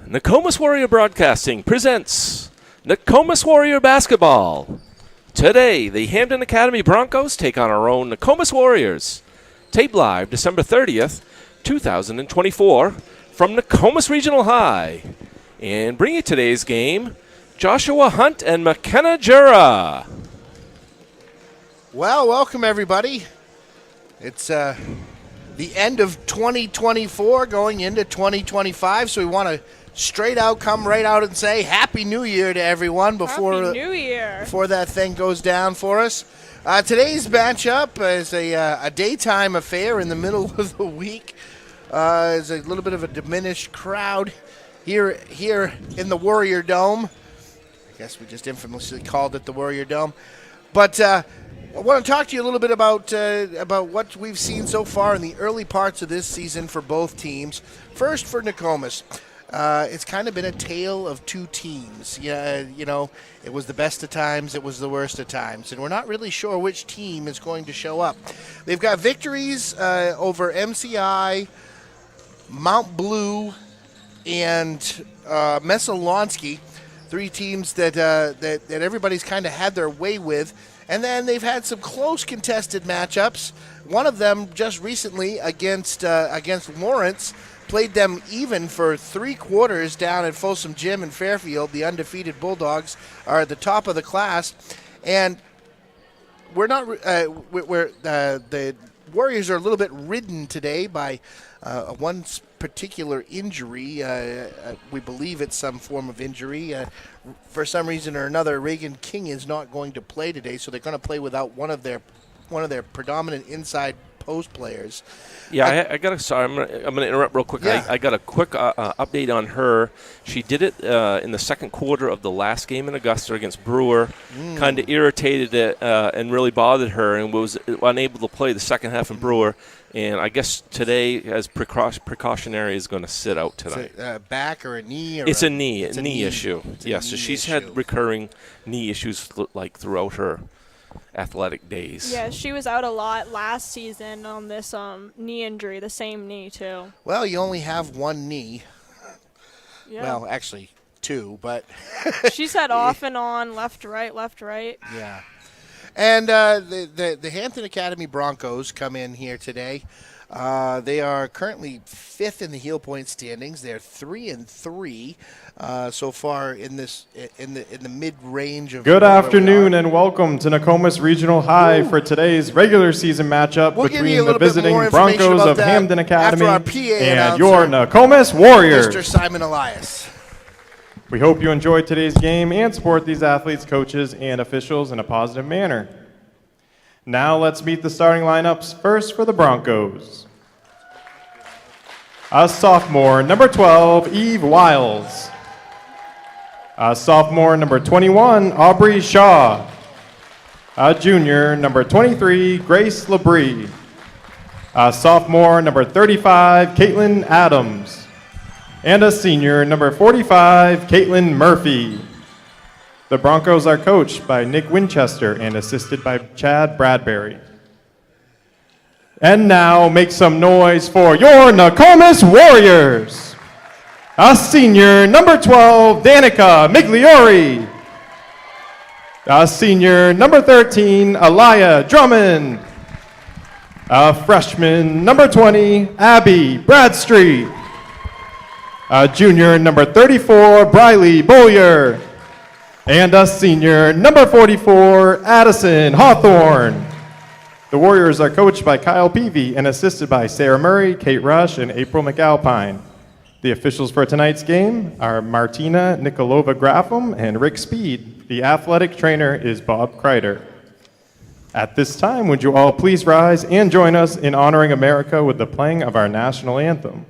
Nokomis Warrior Broadcasting presents Nokomis Warrior Basketball. Today, the Hampden Academy Broncos take on our own Nokomis Warriors. Tape live December 30th, 2024 from Nokomis Regional High. And bringing today's game, Joshua Hunt and McKenna Jura. Well, welcome everybody. It's the end of 2024 going into 2025, so we want to straight out come right out and say Happy New Year to everyone before that thing goes down for us. Today's matchup is a daytime affair in the middle of the week. It's a little bit of a diminished crowd here in the Warrior Dome. I guess we just infamously called it the Warrior Dome. But I want to talk to you a little bit about what we've seen so far in the early parts of this season for both teams. First, for Nokomis. It's kind of been a tale of two teams. Yeah, it was the best of times, it was the worst of times, and we're not really sure which team is going to show up. They've got victories over MCI, Mount Blue, and Messalonsky, three teams that everybody's kind of had their way with. And then they've had some close contested matchups. One of them just recently against Lawrence. Played them even for 3 quarters down at Folsom Gym in Fairfield. The undefeated Bulldogs are at the top of the class, and we're not. The Warriors are a little bit ridden today by one particular injury. We believe it's some form of injury. For some reason or another, Reagan King is not going to play today, so they're going to play without one of their predominant inside post players. Yeah, I'm going to interrupt real quick. Yeah. I got a quick update on her. She did it in the second quarter of the last game in Augusta against Brewer. Kind of irritated it and really bothered her, and was unable to play the second half in Brewer. And I guess today, as precautionary, is going to sit out tonight. Is it a back or a knee? It's a knee issue. Yes, so she's had recurring knee issues throughout her athletic days. Yeah, she was out a lot last season on this knee injury, the same knee too. Well, you only have one knee. Yeah. Well, actually 2, but she's had off and on, left, right. Yeah. And the Hampden Academy Broncos come in here today. They are currently 5th in the heel point standings. They're 3-3 so far in the mid range of. Good afternoon and welcome to Nokomis Regional High for today's regular season matchup between the visiting Broncos of Hampden Academy and your Nokomis Warriors. Mr. Simon Elias. We hope you enjoyed today's game and support these athletes, coaches, and officials in a positive manner. Now let's meet the starting lineups. First for the Broncos. A sophomore, number 12, Eve Wiles. A sophomore, number 21, Aubrey Shaw. A junior, number 23, Grace Labrie. A sophomore, number 35, Caitlin Adams. And a senior, number 45, Caitlin Murphy. The Broncos are coached by Nick Winchester and assisted by Chad Bradbury. And now make some noise for your Nokomis Warriors. A senior, number 12, Danica Migliori. A senior, number 13, Aliyah Drummond. A freshman, number 20, Abby Bradstreet. A junior, number 34, Briley Bowyer. And a senior, number 44, Addison Hawthorne. The Warriors are coached by Kyle Peavy and assisted by Sarah Murray, Kate Rush, and April McAlpine. The officials for tonight's game are Martina Nikolova-Graffam and Rick Speed. The athletic trainer is Bob Kreider. At this time, would you all please rise and join us in honoring America with the playing of our national anthem.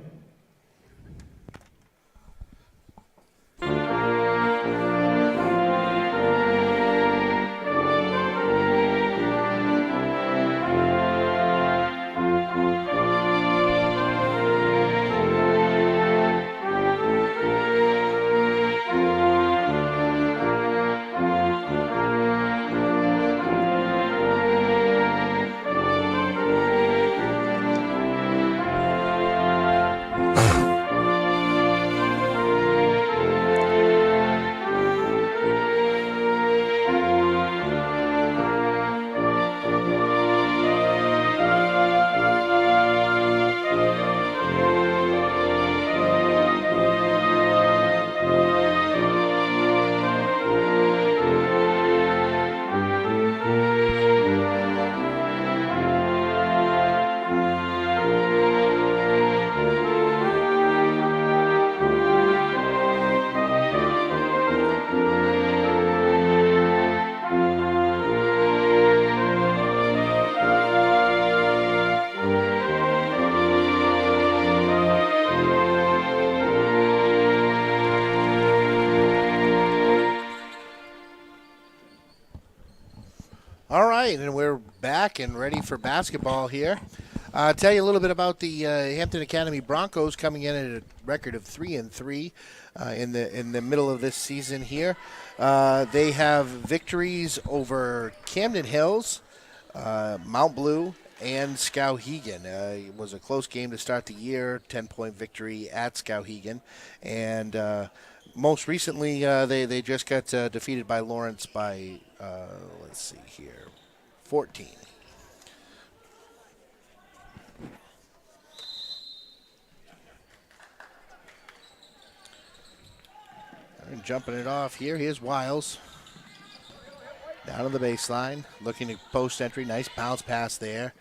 right, and we're back and ready for basketball here. Tell you a little bit about the Hampden Academy Broncos coming in at a record of 3-3 in the middle of this season here. They have victories over Camden Hills, Mount Blue, and Skowhegan. It was a close game to start the year, 10-point victory at Skowhegan. And most recently, they just got defeated by Lawrence by, 14. And jumping it off here, here's Wiles. Down to the baseline, looking at post entry. Nice bounce pass there.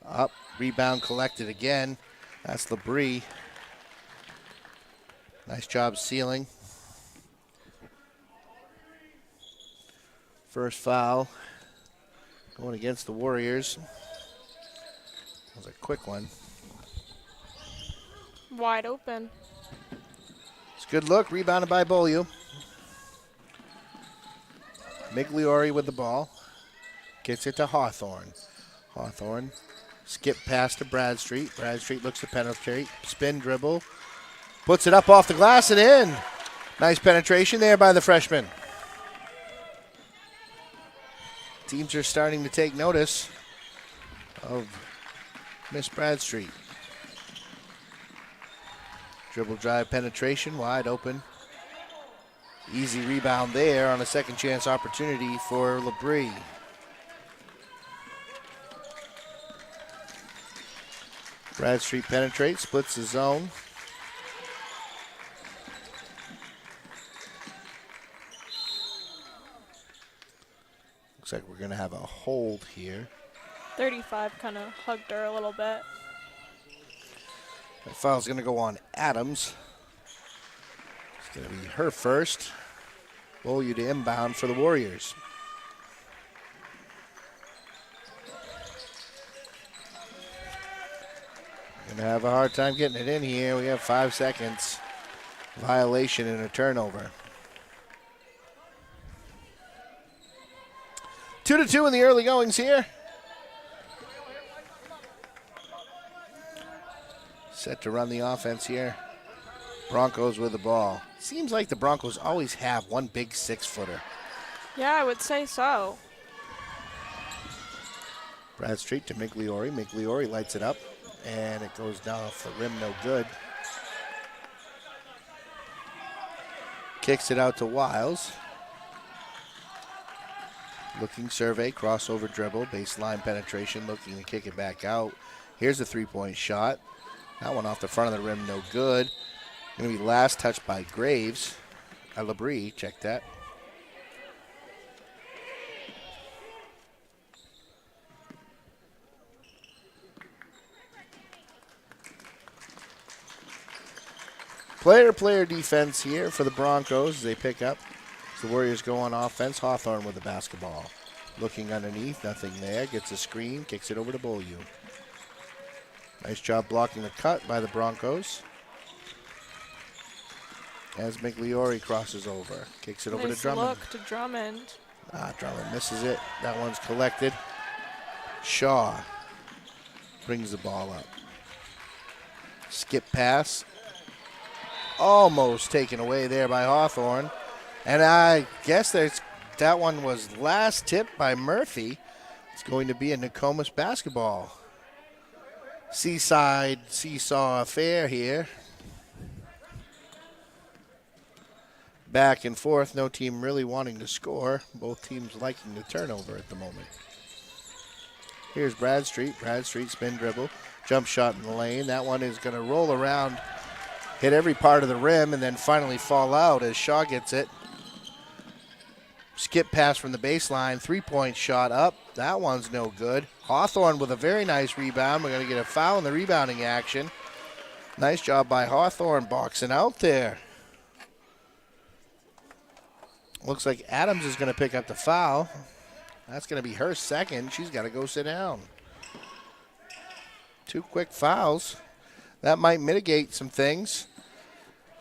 Up, rebound collected again. That's Labrie. Nice job sealing. First foul going against the Warriors. That was a quick one. Wide open. It's a good look, rebounded by Beaulieu. Migliori with the ball. Gets it to Hawthorne. Hawthorne skip pass to Bradstreet. Bradstreet looks to penetrate. Spin dribble. Puts it up off the glass and in. Nice penetration there by the freshman. Teams are starting to take notice of Miss Bradstreet. Dribble drive penetration, wide open. Easy rebound there on a second chance opportunity for Labrie. Bradstreet penetrates, splits the zone. Looks like we're going to have a hold here. 35 kind of hugged her a little bit. That foul's going to go on Adams. It's going to be her first. Beaulieu to inbound for the Warriors. Going to have a hard time getting it in here. We have 5 seconds. Violation and a turnover. 2-2 in the early goings here. Set to run the offense here. Broncos with the ball. Seems like the Broncos always have one big 6-footer. Yeah, I would say so. Bradstreet to Migliori. Migliori lights it up, and it goes down off the rim, no good. Kicks it out to Wiles. Looking survey, crossover dribble, baseline penetration, looking to kick it back out. Here's a three-point shot. That one off the front of the rim, no good. Going to be last touched by Graves. Labrie, check that. Player defense here for the Broncos. They pick up. The Warriors go on offense. Hawthorne with the basketball. Looking underneath, nothing there. Gets a screen, kicks it over to Beaulieu. Nice job blocking the cut by the Broncos. As Migliori crosses over. Kicks it over to Drummond. Look to Drummond. Drummond misses it. That one's collected. Shaw brings the ball up. Skip pass. Almost taken away there by Hawthorne. And I guess that one was last tipped by Murphy. It's going to be a Nokomis basketball. Seaside seesaw affair here. Back and forth, no team really wanting to score. Both teams liking the turnover at the moment. Here's Bradstreet. Bradstreet spin dribble. Jump shot in the lane. That one is going to roll around, hit every part of the rim, and then finally fall out as Shaw gets it. Skip pass from the baseline. Three-point shot up. That one's no good. Hawthorne with a very nice rebound. We're going to get a foul in the rebounding action. Nice job by Hawthorne boxing out there. Looks like Adams is going to pick up the foul. That's going to be her second. She's got to go sit down. 2 quick fouls. That might mitigate some things.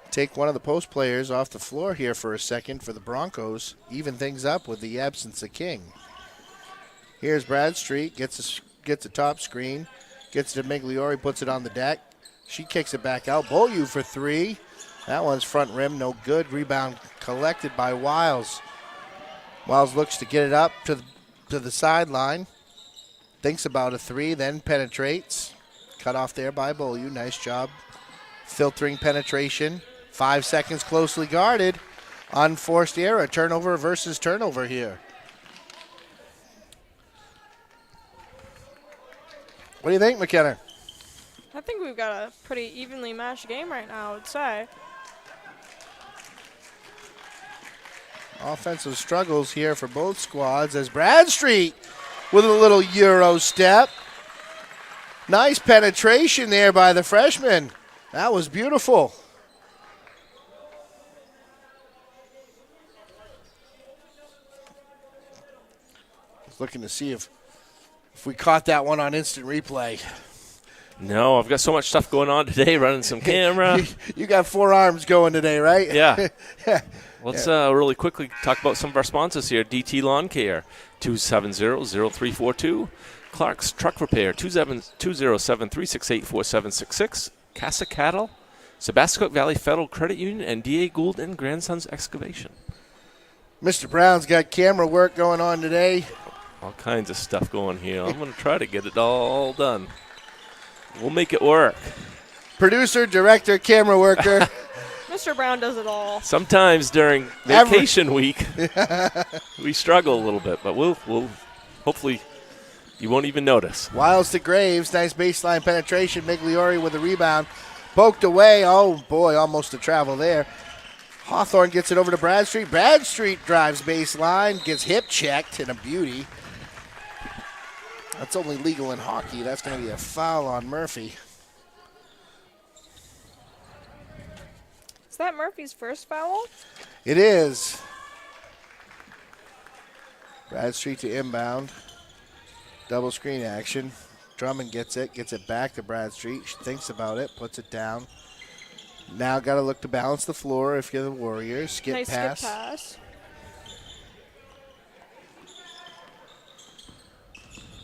Take one of the post players off the floor here for a second for the Broncos. Even things up with the absence of King. Here's Bradstreet, gets a top screen, gets to Migliori, puts it on the deck. She kicks it back out. Beaulieu for three. That one's front rim, no good. Rebound collected by Wiles. Wiles looks to get it up to the sideline. Thinks about a three, then penetrates. Cut off there by Beaulieu. Nice job. Filtering penetration. 5 seconds closely guarded. Unforced error. Turnover versus turnover here. What do you think, McKenna? I think we've got a pretty evenly matched game right now, I would say. Offensive struggles here for both squads as Bradstreet with a little Euro step. Nice penetration there by the freshman. That was beautiful. Just looking to see if we caught that one on instant replay. No, I've got so much stuff going on today, running some camera. You got 4 arms going today, right? Yeah. Let's really quickly talk about some of our sponsors here. DT Lawn Care, 270-0342. Clark's Truck Repair, 207-368-4766. Casa Cattle, Sebascook Valley Federal Credit Union, and D.A. Gould and Grandsons Excavation. Mr. Brown's got camera work going on today. All kinds of stuff going here. I'm going to try to get it all done. We'll make it work. Producer, director, camera worker. Mr. Brown does it all. Sometimes during vacation week, we struggle a little bit, but we'll hopefully you won't even notice. Wiles to Graves, nice baseline penetration. Migliori with a rebound, poked away. Oh boy, almost a travel there. Hawthorne gets it over to Bradstreet. Bradstreet drives baseline, gets hip checked, and a beauty. That's only legal in hockey. That's going to be a foul on Murphy. Is that Murphy's first foul? It is. Bradstreet to inbound. Double screen action. Drummond gets it back to Bradstreet. She thinks about it, puts it down. Now got to look to balance the floor if you're the Warriors. Skip Nice pass. skip pass.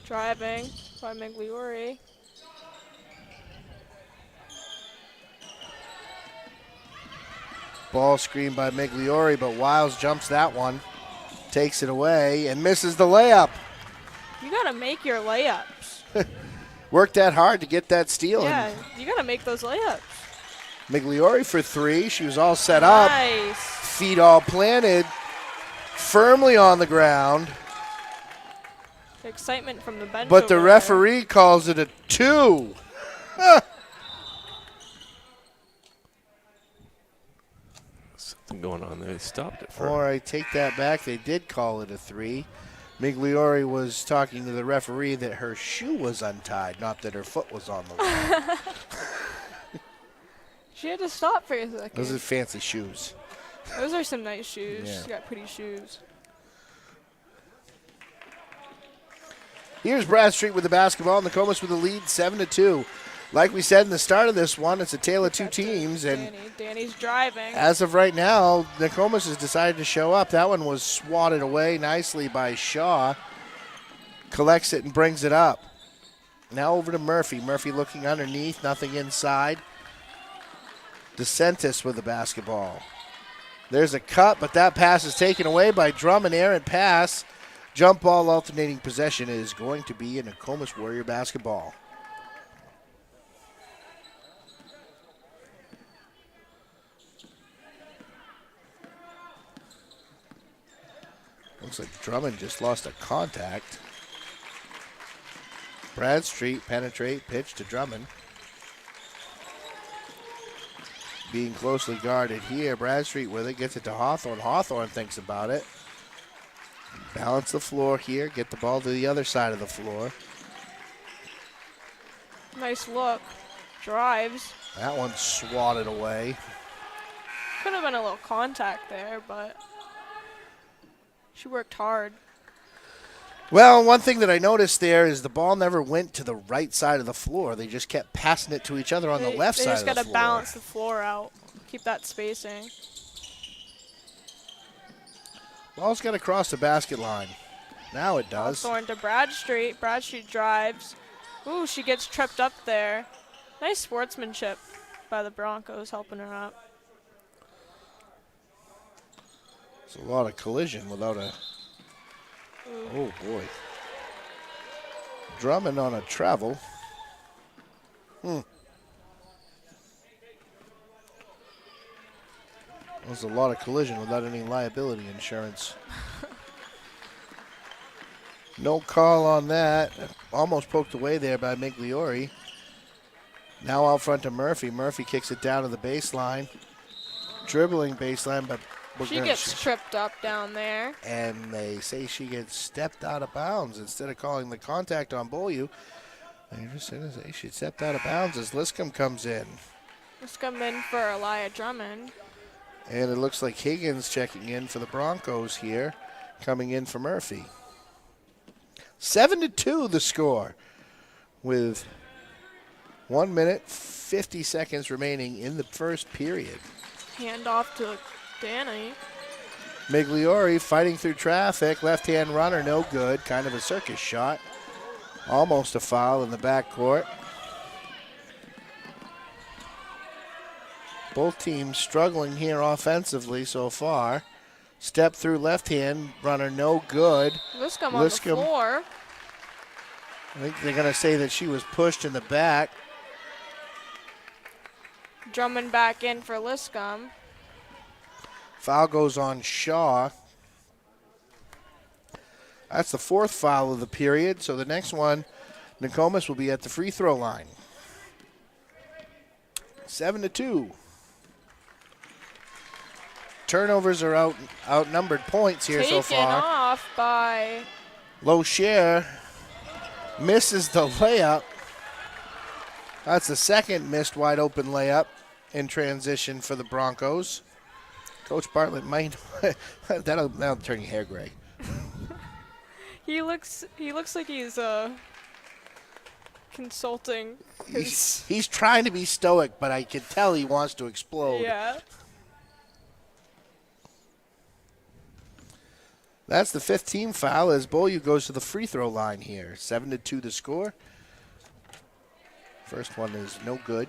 Driving by Migliori. Ball screen by Migliori, but Wiles jumps that one. Takes it away and misses the layup. You got to make your layups. Worked that hard to get that steal. Yeah, you got to make those layups. Migliori for three. She was all set up. Nice. Feet all planted. Firmly on the ground. Excitement from the bench. But the over referee calls it a 2. Something going on there. They stopped it for Or I take that back. They did call it a 3. Migliori was talking to the referee that her shoe was untied, not that her foot was on the line. She had to stop for a second. Those are fancy shoes. Those are some nice shoes. Yeah. She's got pretty shoes. Here's Bradstreet with the basketball, and Nokomis with the lead, 7-2. Like we said in the start of this one, it's a tale of two teams, and Danny's driving. as of right now, Nokomis has decided to show up. That one was swatted away nicely by Shaw. Collects it and brings it up. Now over to Murphy. Murphy looking underneath, nothing inside. DeSantis with the basketball. There's a cut, but that pass is taken away by Drum, an errant pass. Jump ball alternating possession is going to be a Nokomis Warrior basketball. Looks like Drummond just lost a contact. Bradstreet penetrate, pitch to Drummond. Being closely guarded here. Bradstreet with it, gets it to Hawthorne. Hawthorne thinks about it. Balance the floor here, get the ball to the other side of the floor. Nice look. Drives. That one swatted away. Could have been a little contact there, but she worked hard. Well, one thing that I noticed there is the ball never went to the right side of the floor. They just kept passing it to each other on the left side of the floor. They just got to balance the floor out. Keep that spacing. Ball's got to cross the basket line. Now it does. Hawthorne to Bradstreet. Bradstreet drives. Ooh, she gets tripped up there. Nice sportsmanship by the Broncos helping her up. It's a lot of collision without a... Oh, boy. Drummond on a travel. There's a lot of collision without any liability insurance. No call on that. Almost poked away there by Migliori. Now out front to Murphy. Murphy kicks it down to the baseline. Dribbling baseline, but She gets tripped up down there. and they say she gets stepped out of bounds instead of calling the contact on Beaulieu. They just said she stepped out of bounds as Liscombe comes in. Let's come in for Elia Drummond. And it looks like Higgins checking in for the Broncos here, coming in for Murphy. 7-2 the score with 1 minute, 50 seconds remaining in the first period. Hand off to Danny. Migliori fighting through traffic. Left-hand runner, no good. Kind of a circus shot. Almost a foul in the backcourt. Both teams struggling here offensively so far. Step through left-hand runner, no good. Liscombe on the floor. I think they're going to say that she was pushed in the back. Drummond back in for Liscombe. Foul goes on Shaw. That's the fourth foul of the period, so the next one, Nokomis will be at the free throw line. 7-2. Turnovers are outnumbered points here so far. Taken off by Locher misses the layup. That's the second missed wide open layup in transition for the Broncos. Coach Bartlett might that'll turn your hair gray. He looks like he's consulting. He's trying to be stoic, but I can tell he wants to explode. Yeah. That's the 5th team foul as Beaulieu goes to the free throw line here. 7-2 the score. First one is no good.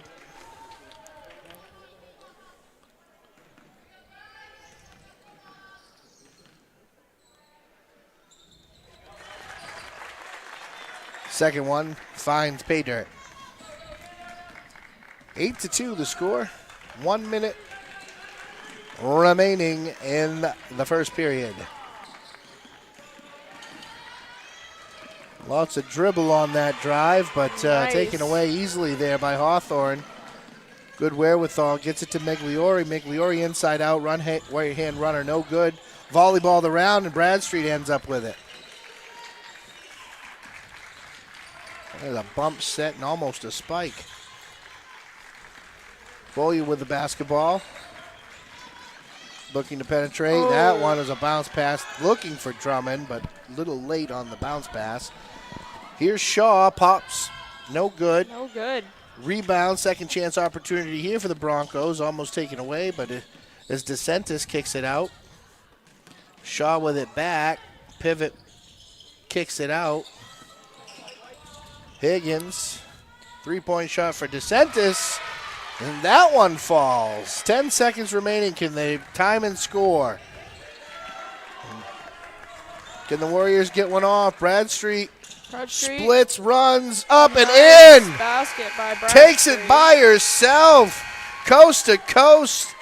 Second one finds pay dirt. 8-2 the score. 1 minute remaining in the first period. Lots of dribble on that drive, but Nice. taken away easily there by Hawthorne. Good wherewithal. Gets it to Migliori. Migliori inside out. Right hand runner, no good. Volleyballed around, and Bradstreet ends up with it. There's a bump set and almost a spike. Beaulieu with the basketball. Looking to penetrate. Oh. That one is a bounce pass. Looking for Drummond, but a little late on the bounce pass. Here's Shaw. Pops. No good. No good. Rebound. Second chance opportunity here for the Broncos. Almost taken away, but as DeSantis kicks it out. Shaw with it back. Pivot. Kicks it out. Higgins. 3-point shot for DeSantis. And that one falls. 10 seconds remaining. Can they time and score? Can the Warriors get one off? Bradstreet splits, runs up and in. Basket by Bradstreet. Takes it by herself. Coast to coast.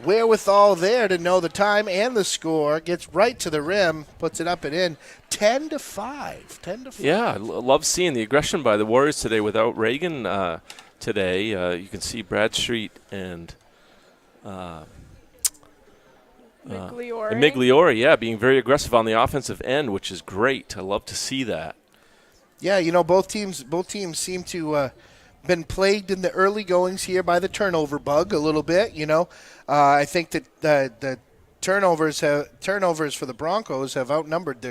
Wherewithal there to know the time and the score. Gets right to the rim. Puts it up and in. 10-5. 10-5. Yeah, I love seeing the aggression by the Warriors today without Reagan today. You can see Bradstreet and Migliori. yeah, being very aggressive on the offensive end, which is great. I love to see that. Yeah, both teams seem to been plagued in the early goings here by the turnover bug a little bit. I think that the turnovers for the Broncos have outnumbered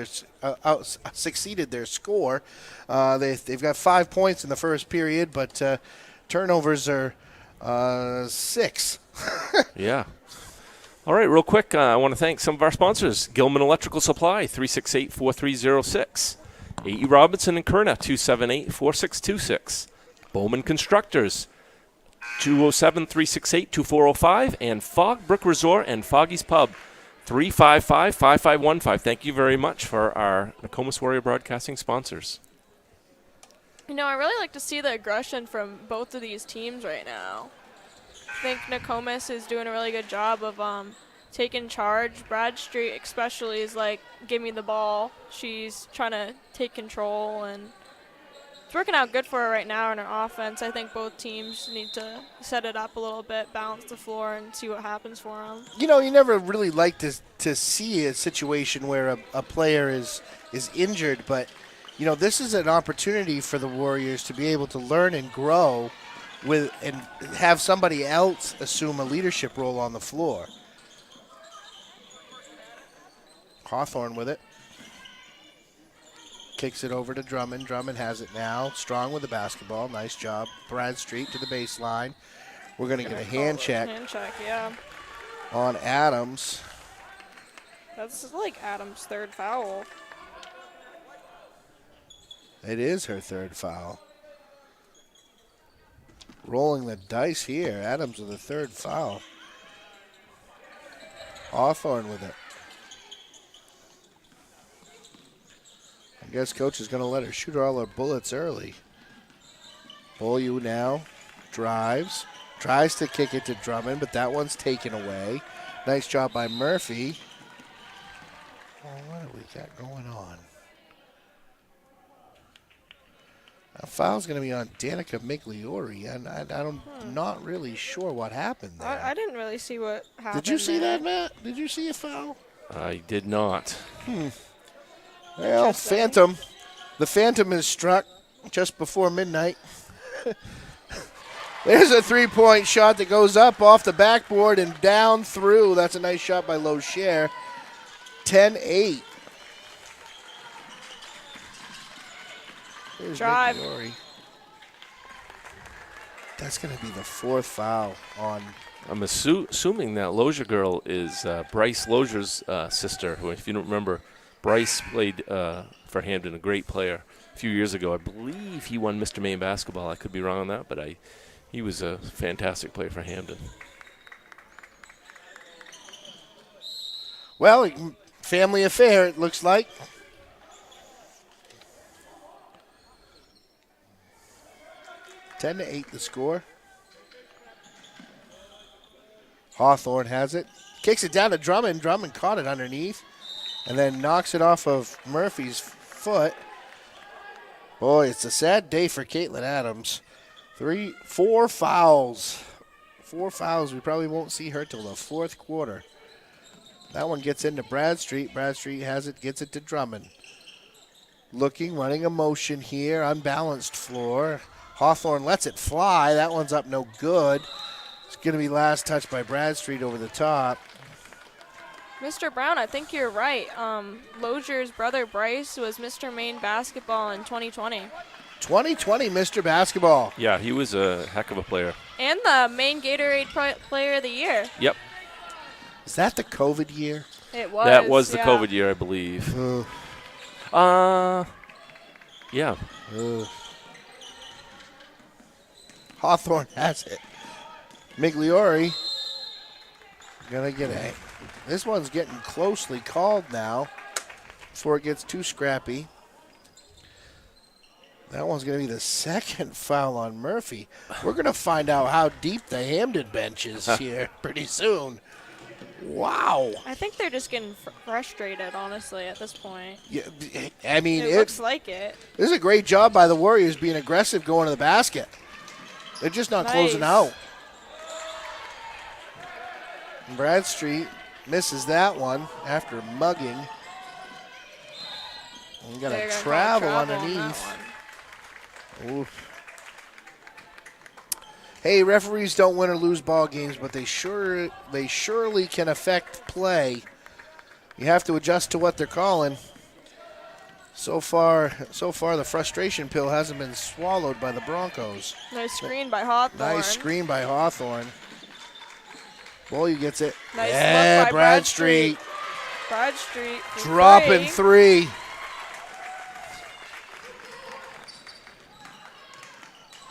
succeeded their score. They've got 5 points in the first period, but turnovers are 6. Yeah. All right, real quick, I want to thank some of our sponsors. Gilman Electrical Supply, 368-4306. A.E. Robinson and Kerna, 278-4626. Bowman Constructors, 207-368-2405. And Fog Brook Resort and Foggy's Pub, 355-5515. Thank you very much for our Nokomis Warrior Broadcasting sponsors. You know, I really like to see the aggression from both of these teams right now. I think Nokomis is doing a really good job of taking charge. Bradstreet especially is like, give me the ball. She's trying to take control, and it's working out good for her right now in her offense. I think both teams need to set it up a little bit, balance the floor, and see what happens for them. You know, you never really like to see a situation where a player is injured, but, you know, this is an opportunity for the Warriors to be able to learn and grow with and have somebody else assume a leadership role on the floor. Hawthorne with it. Kicks it over to Drummond. Drummond has it now. Strong with the basketball. Nice job. Bradstreet to the baseline. We're going to get a hand check. Hand check, yeah. On Adams. That's like Adams' third foul. It is her third foul. Rolling the dice here. Adams with the third foul. Hawthorne with it. I guess coach is going to let her shoot all her bullets early. Beaulieu now drives. Tries to kick it to Drummond, but that one's taken away. Nice job by Murphy. Oh, what do we got going on? A foul's going to be on Danica Migliori, and I'm not really sure what happened there. I didn't really see what happened. Did you see there. that, Matt? Did you see a foul? I did not. Well, Phantom. The Phantom is struck just before midnight. There's a three-point shot that goes up off the backboard and down through. That's a nice shot by Locher. 10-8. Here's Drive. Migliori. That's going to be the fourth foul on. I'm assuming that Lozier girl is Bryce Lozier's sister, who, if you don't remember, Bryce played for Hampden, a great player. A few years ago, I believe he won Mr. Maine basketball. I could be wrong on that, but he was a fantastic player for Hampden. Well, family affair, it looks like. 10-8 the score. Hawthorne has it. Kicks it down to Drummond. Drummond caught it underneath and then knocks it off of Murphy's foot. Boy, it's a sad day for Caitlin Adams. 4 fouls. 4 fouls. We probably won't see her till the fourth quarter. That one gets into Bradstreet. Bradstreet has it, gets it to Drummond. Looking, running a motion here. Unbalanced floor. Hawthorne lets it fly. That one's up no good. It's going to be last touch by Bradstreet over the top. Mr. Brown, I think you're right. Lozier's brother Bryce was Mr. Maine basketball in 2020. 2020 Mr. Basketball. Yeah, he was a heck of a player. And the Maine Gatorade Player of the Year. Yep. Is that the COVID year? It was. That was the yeah. COVID year, I believe. Yeah. Hawthorne has it. Migliori gonna get a. This one's getting closely called now before it gets too scrappy. That one's gonna be the second foul on Murphy. We're gonna find out how deep the Hampden bench is here pretty soon. Wow. I think they're just getting frustrated, honestly, at this point. Yeah, I mean, It looks like it. This is a great job by the Warriors being aggressive going to the basket. They're just not closing out. Bradstreet misses that one after mugging. We got They're a gonna travel call travel underneath. on that one. Oof. Hey, referees don't win or lose ball games, but they surely can affect play. You have to adjust to what they're calling. So far, the frustration pill hasn't been swallowed by the Broncos. Nice screen by Hawthorne. Nice screen by Hawthorne. Beaulieu gets it. Nice Yeah, look by Bradstreet. Bradstreet for Dropping three.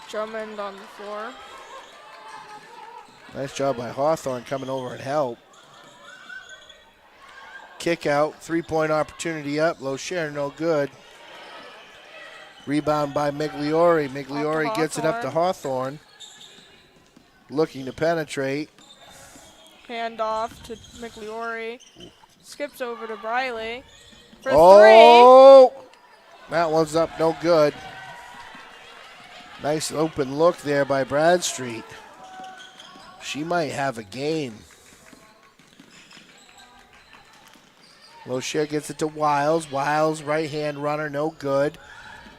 Drummond on the floor. Nice job by Hawthorne coming over and help. Kick out, 3-point opportunity up. Low share, no good. Rebound by Migliori. Migliori gets it up to Hawthorne. Looking to penetrate. Hand off to Migliori. Skips over to Briley for Oh! That one's up, no good. Nice open look there by Bradstreet. She might have a game. Loshare gets it to Wiles. Wiles, right-hand runner, no good.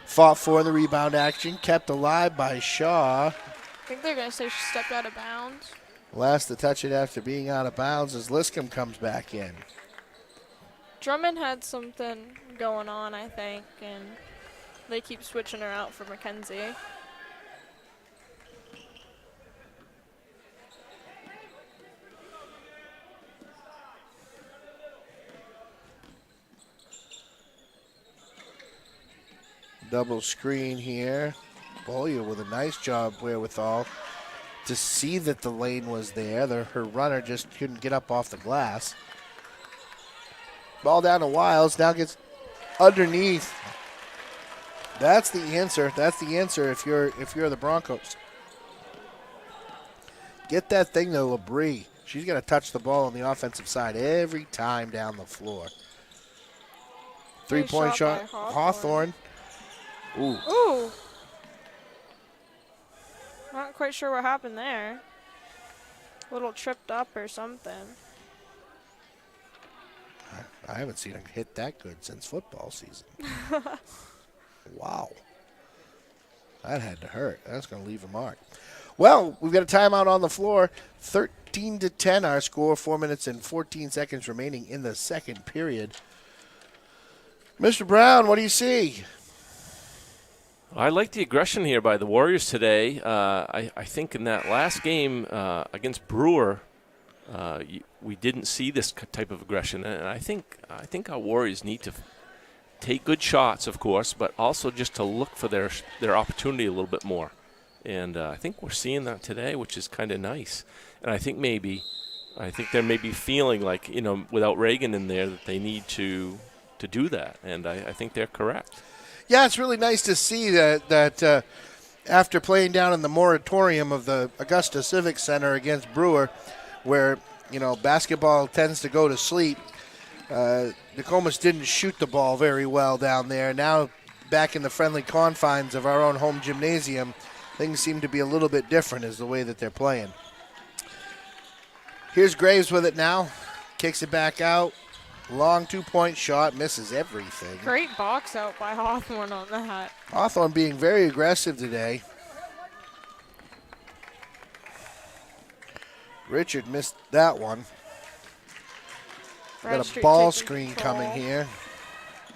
Fought for the rebound action. Kept alive by Shaw. I think they're going to say she stepped out of bounds. Last to touch it after being out of bounds as Liscombe comes back in. Drummond had something going on, I think, and they keep switching her out for McKenzie. Double screen here. Beaulieu with a nice job wherewithal to see that the lane was there. Her runner just couldn't get up off the glass. Ball down to Wiles. Now gets underneath. That's the answer. That's the answer if you're the Broncos. Get that thing to LeBrie. She's going to touch the ball on the offensive side every time down the floor. 3-point shot. Hawthorne. Ooh. Ooh. Not quite sure what happened there. A little tripped up or something. I haven't seen him hit that good since football season. Wow. That had to hurt. That's going to leave a mark. Well, we've got a timeout on the floor. 13-10 our score. 4 minutes and 14 seconds remaining in the second period. Mr. Brown, what do you see? I like the aggression here by the Warriors today. I think in that last game against Brewer, we didn't see this type of aggression, and I think our Warriors need to take good shots, of course, but also just to look for their opportunity a little bit more. And I think we're seeing that today, which is kind of nice. And I think they're maybe feeling like, without Reagan in there, that they need to do that, and I think they're correct. Yeah, it's really nice to see that after playing down in the moratorium of the Augusta Civic Center against Brewer, where, basketball tends to go to sleep, Nokomis didn't shoot the ball very well down there. Now, back in the friendly confines of our own home gymnasium, things seem to be a little bit different is the way that they're playing. Here's Graves with it now. Kicks it back out. Long 2-point shot, misses everything. Great box out by Hawthorne on that. Hawthorne being very aggressive today. Richard missed that one. Got a ball screen coming here.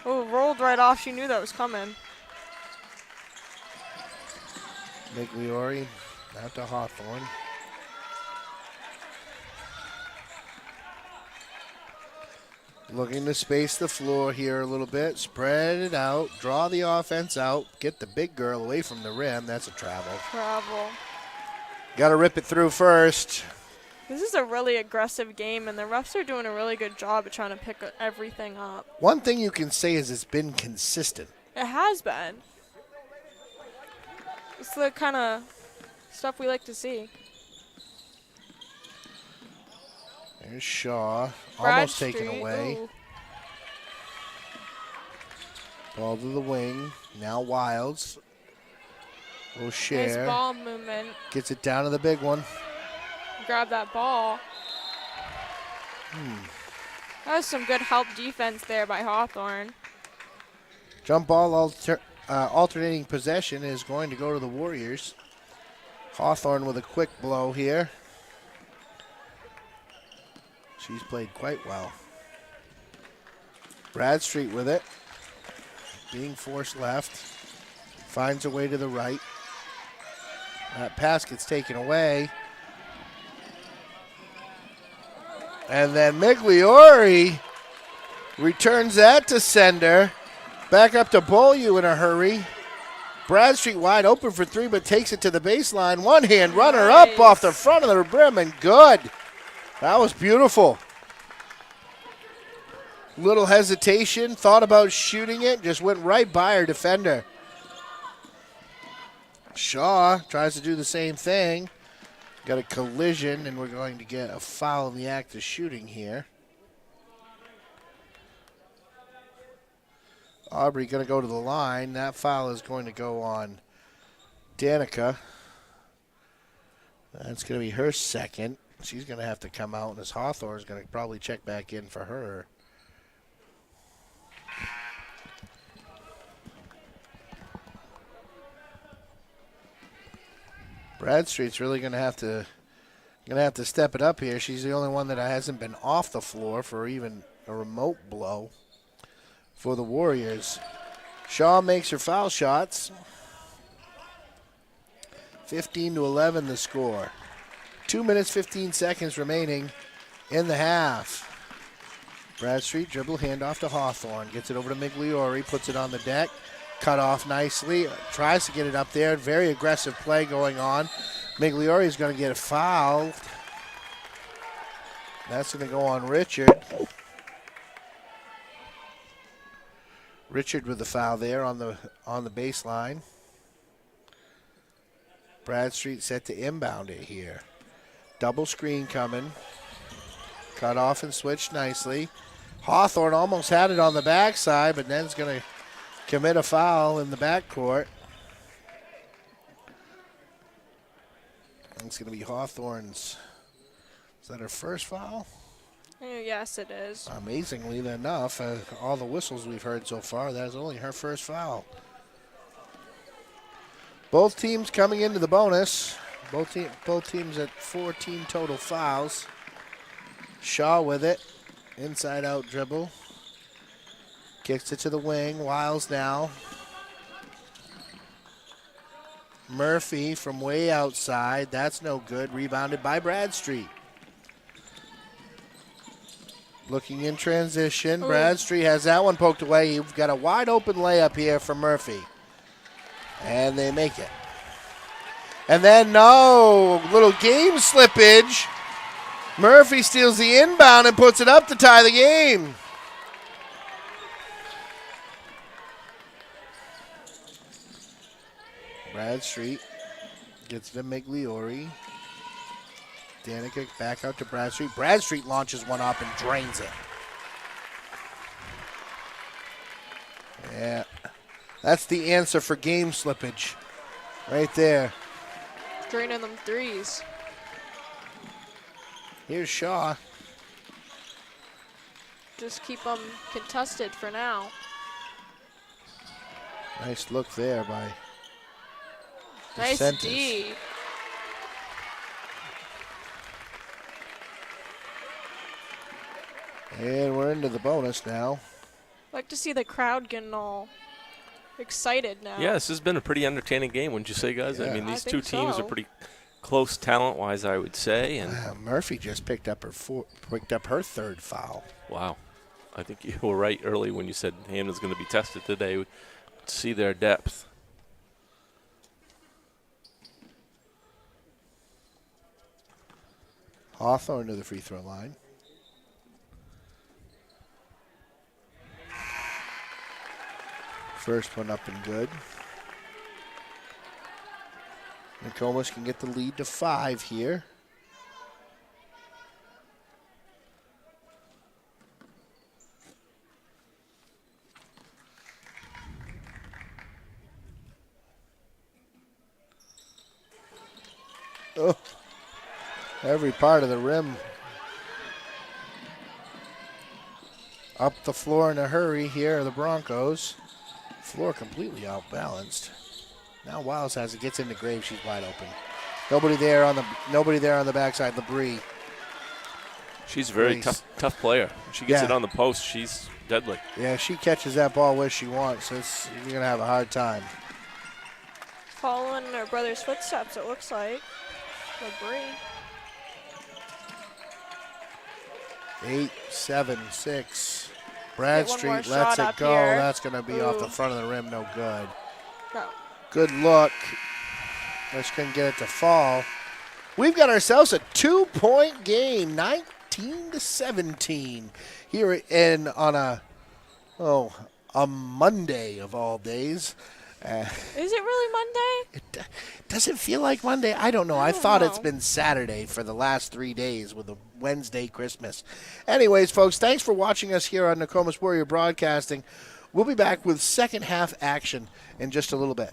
Oh, rolled right off. She knew that was coming. Migliori out to Hawthorne. Looking to space the floor here a little bit. Spread it out. Draw the offense out. Get the big girl away from the rim. That's a travel. Got to rip it through first. This is a really aggressive game, and the refs are doing a really good job of trying to pick everything up. One thing you can say is it's been consistent. It has been. It's the kind of stuff we like to see. There's Shaw, almost taken away. Ooh. Ball to the wing. Now Wilds. Will share. Nice ball movement. Gets it down to the big one. Grab that ball. That was some good help defense there by Hawthorne. Jump ball alternating possession is going to go to the Warriors. Hawthorne with a quick blow here. She's played quite well. Bradstreet with it. Being forced left. Finds a way to the right. That pass gets taken away. And then Migliori returns that to sender. Back up to Beaulieu in a hurry. Bradstreet wide open for three, but takes it to the baseline. One hand runner up off the front of the rim, and good. That was beautiful. Little hesitation, thought about shooting it, just went right by her defender. Shaw tries to do the same thing. Got a collision, and we're going to get a foul in the act of shooting here. Aubrey going to go to the line. That foul is going to go on Danica. That's going to be her second. She's going to have to come out, and as Hawthorne is going to probably check back in for her. Bradstreet's really going to have to step it up here. She's the only one that hasn't been off the floor for even a remote blow for the Warriors. Shaw makes her foul shots. 15-11 the score. 2 minutes, 15 seconds remaining in the half. Bradstreet dribble handoff to Hawthorne. Gets it over to Migliori. Puts it on the deck. Cut off nicely. Tries to get it up there. Very aggressive play going on. Migliori is going to get a foul. That's going to go on Richard. Richard with the foul there on the baseline. Bradstreet set to inbound it here. Double screen coming. Cut off and switched nicely. Hawthorne almost had it on the backside, but then's going to commit a foul in the backcourt. It's going to be Hawthorne's. Is that her first foul? Yes, it is. Amazingly enough, all the whistles we've heard so far, that is only her first foul. Both teams coming into the bonus. Both teams at 14 total fouls. Shaw with it. Inside out dribble. Kicks it to the wing. Wiles now. Murphy from way outside. That's no good. Rebounded by Bradstreet. Looking in transition. Ooh. Bradstreet has that one poked away. You've got a wide open layup here for Murphy. And they make it. And then, no, little game slippage. Murphy steals the inbound and puts it up to tie the game. Bradstreet gets to Migliori. Danica back out to Bradstreet. Bradstreet launches one up and drains it. Yeah, that's the answer for game slippage right there. Draining them threes. Here's Shaw. Just keep them contested for now. Nice look there by Nice DeSantis. D. And we're into the bonus now. Like to see the crowd getting all excited now. Yeah, this has been a pretty entertaining game, wouldn't you say, guys? Yeah. I mean, I these two think teams so. are pretty close talent-wise, I would say. And Murphy just picked up her third foul. wow, I think you were right early when you said Hampden's going to be tested today to see their depth. Hawthorne to the free throw line. First one up and good. Nokomis can get the lead to 5 here. Oh, every part of the rim. Up the floor in a hurry here are the Broncos. Floor completely outbalanced. Now Wiles has it, gets into Graves, she's wide open. Nobody there on the backside. Labrie. She's a very Nice. tough player. She gets Yeah. it on the post. She's deadly. Yeah, she catches that ball where she wants. You're gonna have a hard time. Following her brother's footsteps, it looks like. Labrie. 8, 7, 6. Get one more Bradstreet shot lets it up go. here. That's going to be off the Ooh. front of the rim. No good. No. Good look. Just couldn't get it to fall. We've got ourselves a 2-point game, 19-17, here on a Monday of all days. Is it really Monday? Does it feel like Monday? I don't know. I thought it's been Saturday for the last 3 days with a Wednesday Christmas. Anyways, folks, thanks for watching us here on Nokomis Warrior Broadcasting. We'll be back with second half action in just a little bit.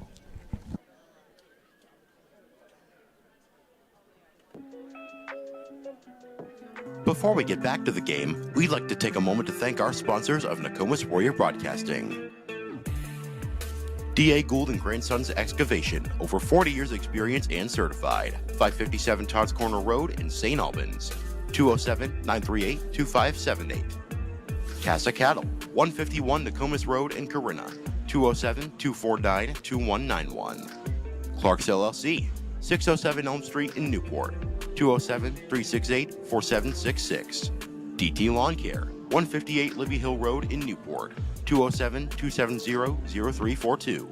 Before we get back to the game, we'd like to take a moment to thank our sponsors of Nokomis Warrior Broadcasting. D.A. Gould and Grandsons Excavation, over 40 years experience and certified. 557 Todd's Corner Road in St. Albans. 207-938-2578. Casa Cattle, 151 Nokomis Road in Corinna. 207-249-2191. Clark's LLC, 607 Elm Street in Newport. 207-368-4766. DT Lawn Care, 158 Libby Hill Road in Newport. 207-270-0342.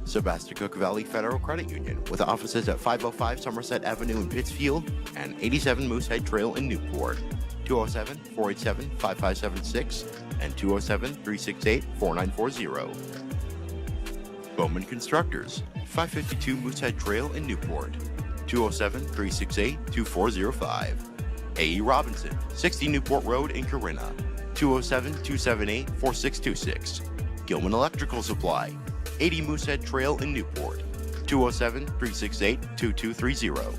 Sebastopol Valley Federal Credit Union, with offices at 505 Somerset Avenue in Pittsfield and 87 Moosehead Trail in Newport. 207-487-5576 and 207-368-4940. Bowman Constructors, 552 Moosehead Trail in Newport. 207-368-2405. A.E. Robinson, 60 Newport Road in Corinna. 207-278-4626. Gilman Electrical Supply, 80 Moosehead Trail in Newport. 207-368-2230.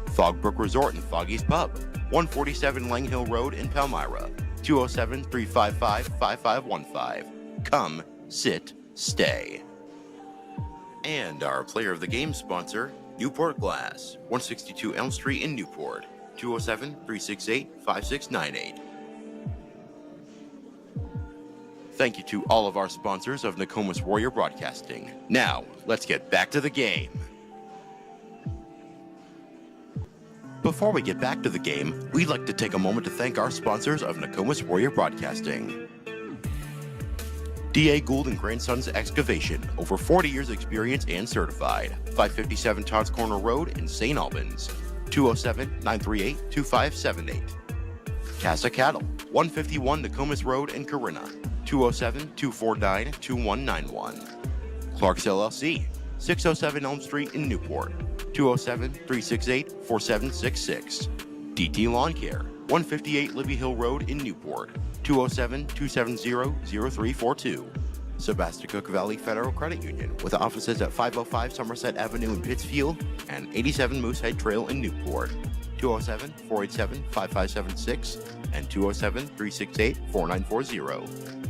Fogbrook Resort and Foggy's Pub, 147 Lang Hill Road in Palmyra. 207-355-5515. Come, sit, stay. And our player of the game sponsor, Newport Glass, 162 Elm Street in Newport. 207-368-5698. Thank you to all of our sponsors of Nokomis Warrior Broadcasting. Now, let's get back to the game. Before we get back to the game, we'd like to take a moment to thank our sponsors of Nokomis Warrior Broadcasting. D.A. Gould and Grandsons Excavation, over 40 years experience and certified. 557 Todd's Corner Road in St. Albans. 207-938-2578. Casa Cattle, 151 Nokomis Road in Corinna. 207-249-2191. Clark's LLC, 607 Elm Street in Newport. 207-368-4766. DT Lawn Care, 158 Libby Hill Road in Newport. 207-270-0342. Sebastopol Valley Federal Credit Union, with offices at 505 Somerset Avenue in Pittsfield and 87 Moosehead Trail in Newport. 207-487-5576 and 207-368-4940.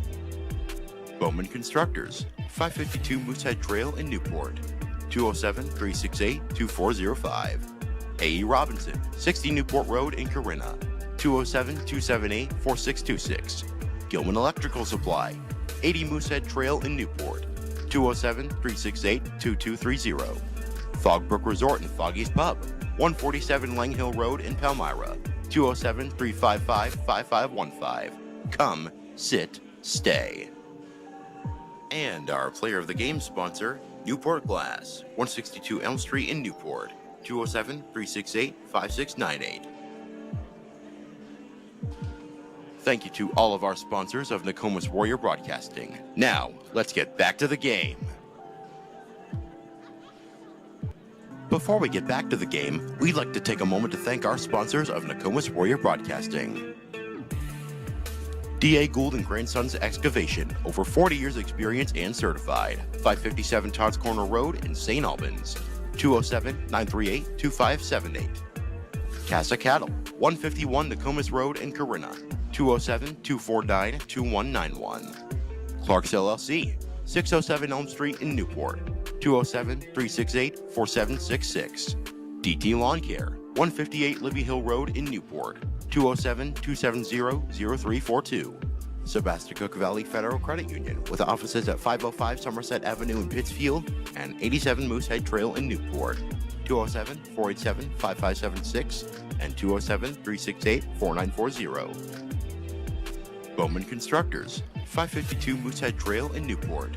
Bowman Constructors, 552 Moosehead Trail in Newport. 207-368-2405. A.E. Robinson, 60 Newport Road in Corinna. 207-278-4626. Gilman Electrical Supply, 80 Moosehead Trail in Newport. 207-368-2230. Fogbrook Resort and Foggy's Pub, 147 Lang Hill Road in Palmyra. 207-355-5515. Come, sit, stay. And our player of the game sponsor, Newport Glass, 162 Elm Street in Newport. 207-368-5698. Thank you to all of our sponsors of Nokomis Warrior Broadcasting. Now, let's get back to the game. Before we get back to the game, we'd like to take a moment to thank our sponsors of Nokomis Warrior Broadcasting. D.A. Gould and Grandsons Excavation, over 40 years experience and certified. 557 Todd's Corner Road in St. Albans. 207-938-2578. Casa Cattle, 151 Nokomis Road in Corinna. 207-249-2191. Clark's LLC, 607 Elm Street in Newport. 207-368-4766. DT Lawn Care, 158 Libby Hill Road in Newport. 207-270-0342. Sebastopol Valley Federal Credit Union, with offices at 505 Somerset Avenue in Pittsfield and 87 Moosehead Trail in Newport. 207-487-5576 and 207-368-4940. Bowman Constructors, 552 Moosehead Trail in Newport,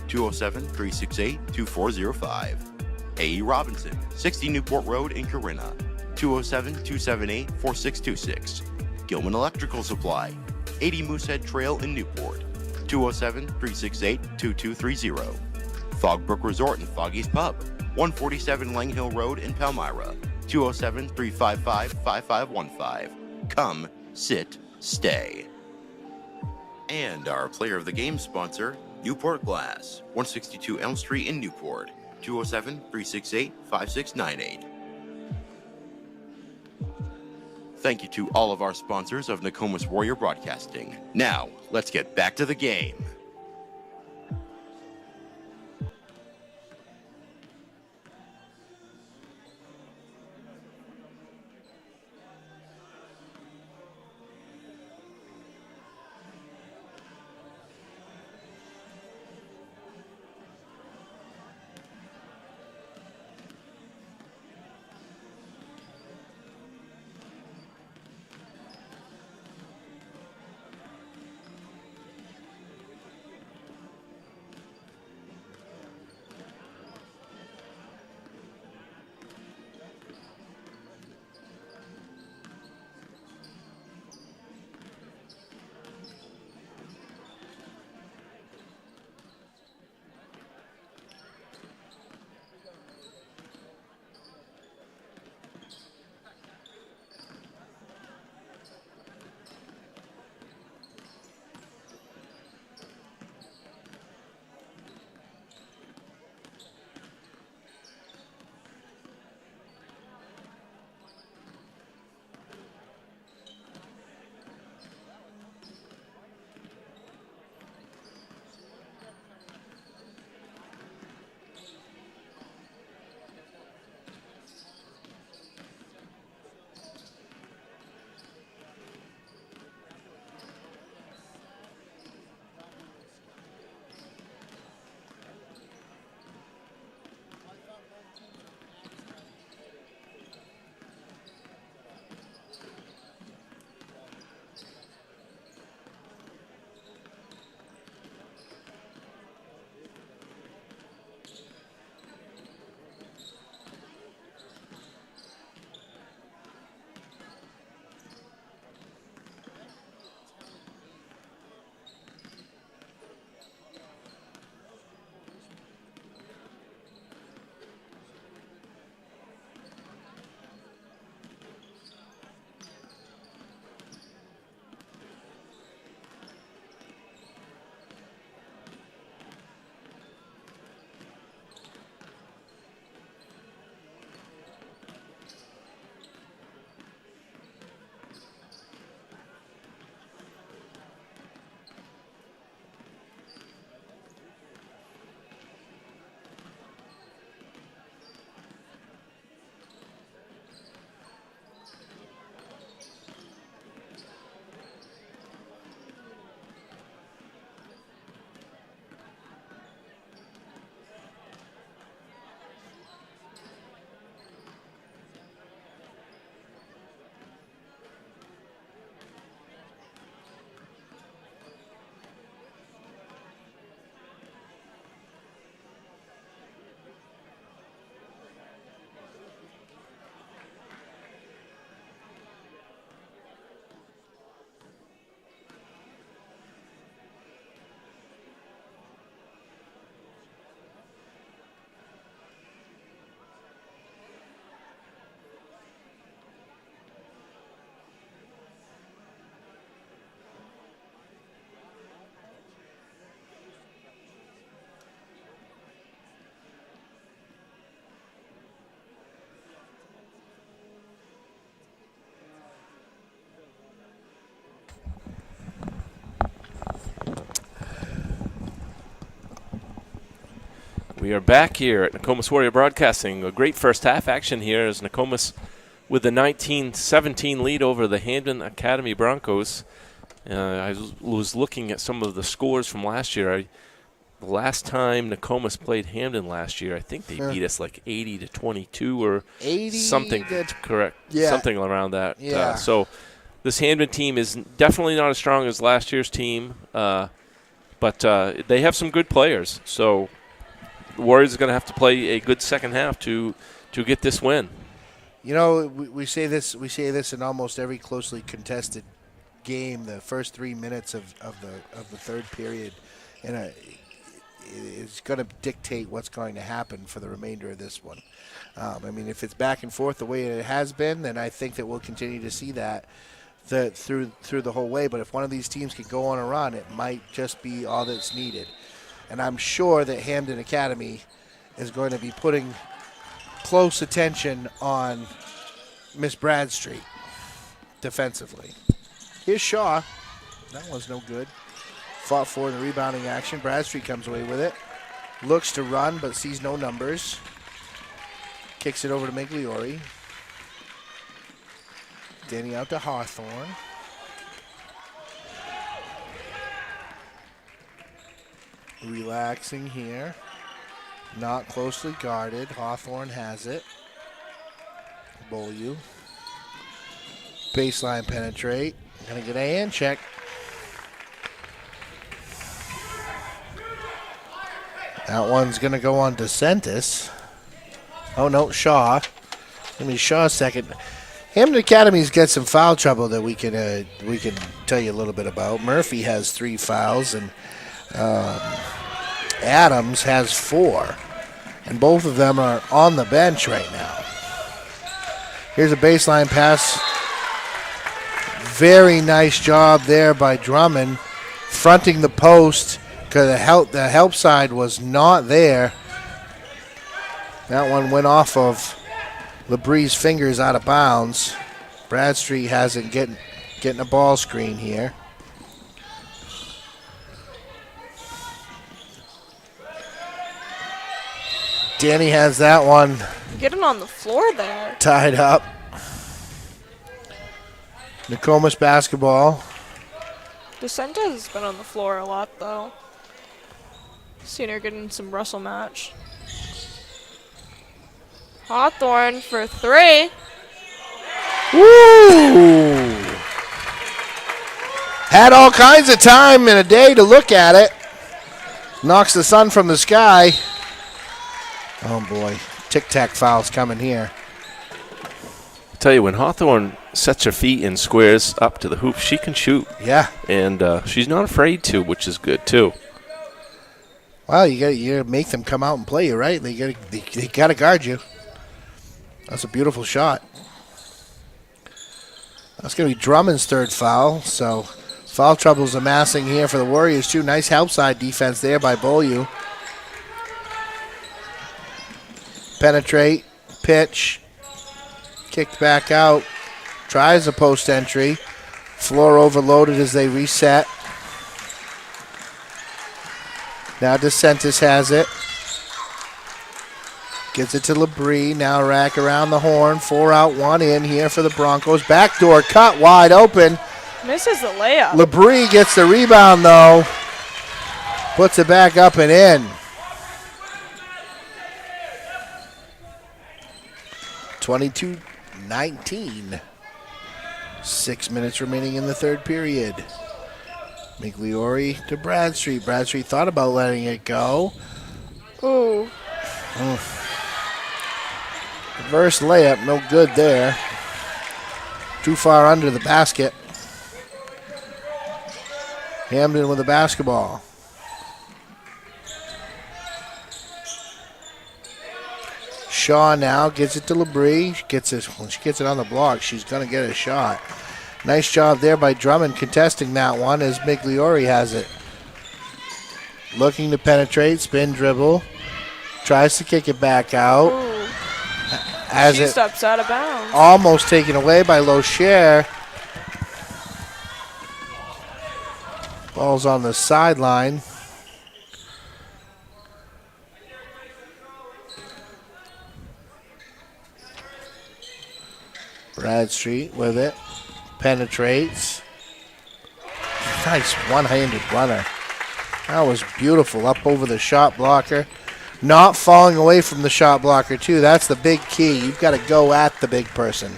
207-368-2405. A.E. Robinson, 60 Newport Road in Corinna, 207-278-4626. Gilman Electrical Supply, 80 Moosehead Trail in Newport, 207-368-2230. Fogbrook Resort and Foggy's Pub, 147 Lang Hill Road in Palmyra, 207-355-5515. Come, sit, stay. And our player of the game sponsor, Newport Glass, 162 Elm Street in Newport, 207-368-5698. Thank you to all of our sponsors of Nokomis Warrior Broadcasting. Now, let's get back to the game. We are back here at Nokomis Warrior Broadcasting. A great first half action here as Nokomis with the 19-17 lead over the Hampden Academy Broncos. I was looking at some of the scores from last year. The last time Nokomis played Hampden last year, I think they beat us like 80-22 or 80 something. Correct. Yeah. Something around that. Yeah. So this Hampden team is definitely not as strong as last year's team, but they have some good players. So the Warriors are going to have to play a good second half to get this win. You know, we say this in almost every closely contested game. The first 3 minutes of the third period, and is going to dictate what's going to happen for the remainder of this one. I mean, if it's back and forth the way it has been, then I think that we'll continue to see that through the whole way. But if one of these teams can go on a run, it might just be all that's needed. And I'm sure that Hampden Academy is going to be putting close attention on Miss Bradstreet defensively. Here's Shaw. That one's no good. Fought for in the rebounding action. Bradstreet comes away with it. Looks to run, but sees no numbers. Kicks it over to Migliori. Danny out to Hawthorne. Relaxing here. Not closely guarded. Hawthorne has it. Beaulieu. Baseline penetrate. Gonna get a hand check. That one's gonna go on DeSantis. Oh no, Shaw. Give me Shaw a second. Hampden Academy's got some foul trouble that we can tell you a little bit about. Murphy has 3 fouls and Adams has 4, and both of them are on the bench right now. Here's a baseline pass. Very nice job there by Drummond, fronting the post because the help side was not there. That one went off of Labree's fingers out of bounds. Bradstreet has it getting a ball screen here. Danny has that one Getting on the floor there. tied up. Nokomis basketball. DeSantis has been on the floor a lot, though. Seen her getting some wrestle match. Hawthorne for 3. Woo! Had all kinds of time in a day to look at it. Knocks the sun from the sky. Oh boy, tic-tac fouls coming here. I tell you, when Hawthorne sets her feet and squares up to the hoop, she can shoot. Yeah. And she's not afraid to, which is good too. Well, you gotta make them come out and play you, right? They gotta guard you. That's a beautiful shot. That's gonna be Drummond's 3rd foul. So foul trouble's amassing here for the Warriors too. Nice help side defense there by Beaulieu. Penetrate, pitch, kicked back out. Tries a post entry. Floor overloaded as they reset. Now DeSantis has it. Gets it to Labree. Now rack around the horn. 4 out, 1 in here for the Broncos. Backdoor cut wide open. Misses the layup. Labree gets the rebound though. Puts it back up and in. 22-19. 6 minutes remaining in the third period. Migliori to Bradstreet. Bradstreet thought about letting it go. Ooh. Reverse layup, no good there. Too far under the basket. Hampden with the basketball. Shaw now gets it to Labree. When she gets it on the block, she's going to get a shot. Nice job there by Drummond contesting that one as Migliori has it. Looking to penetrate, spin dribble. Tries to kick it back out. Ooh. As She it steps out of bounds. almost taken away by Locher. Ball's on the sideline. Bradstreet with it. Penetrates. Nice one-handed runner. That was beautiful. Up over the shot blocker. Not falling away from the shot blocker, too. That's the big key. You've got to go at the big person.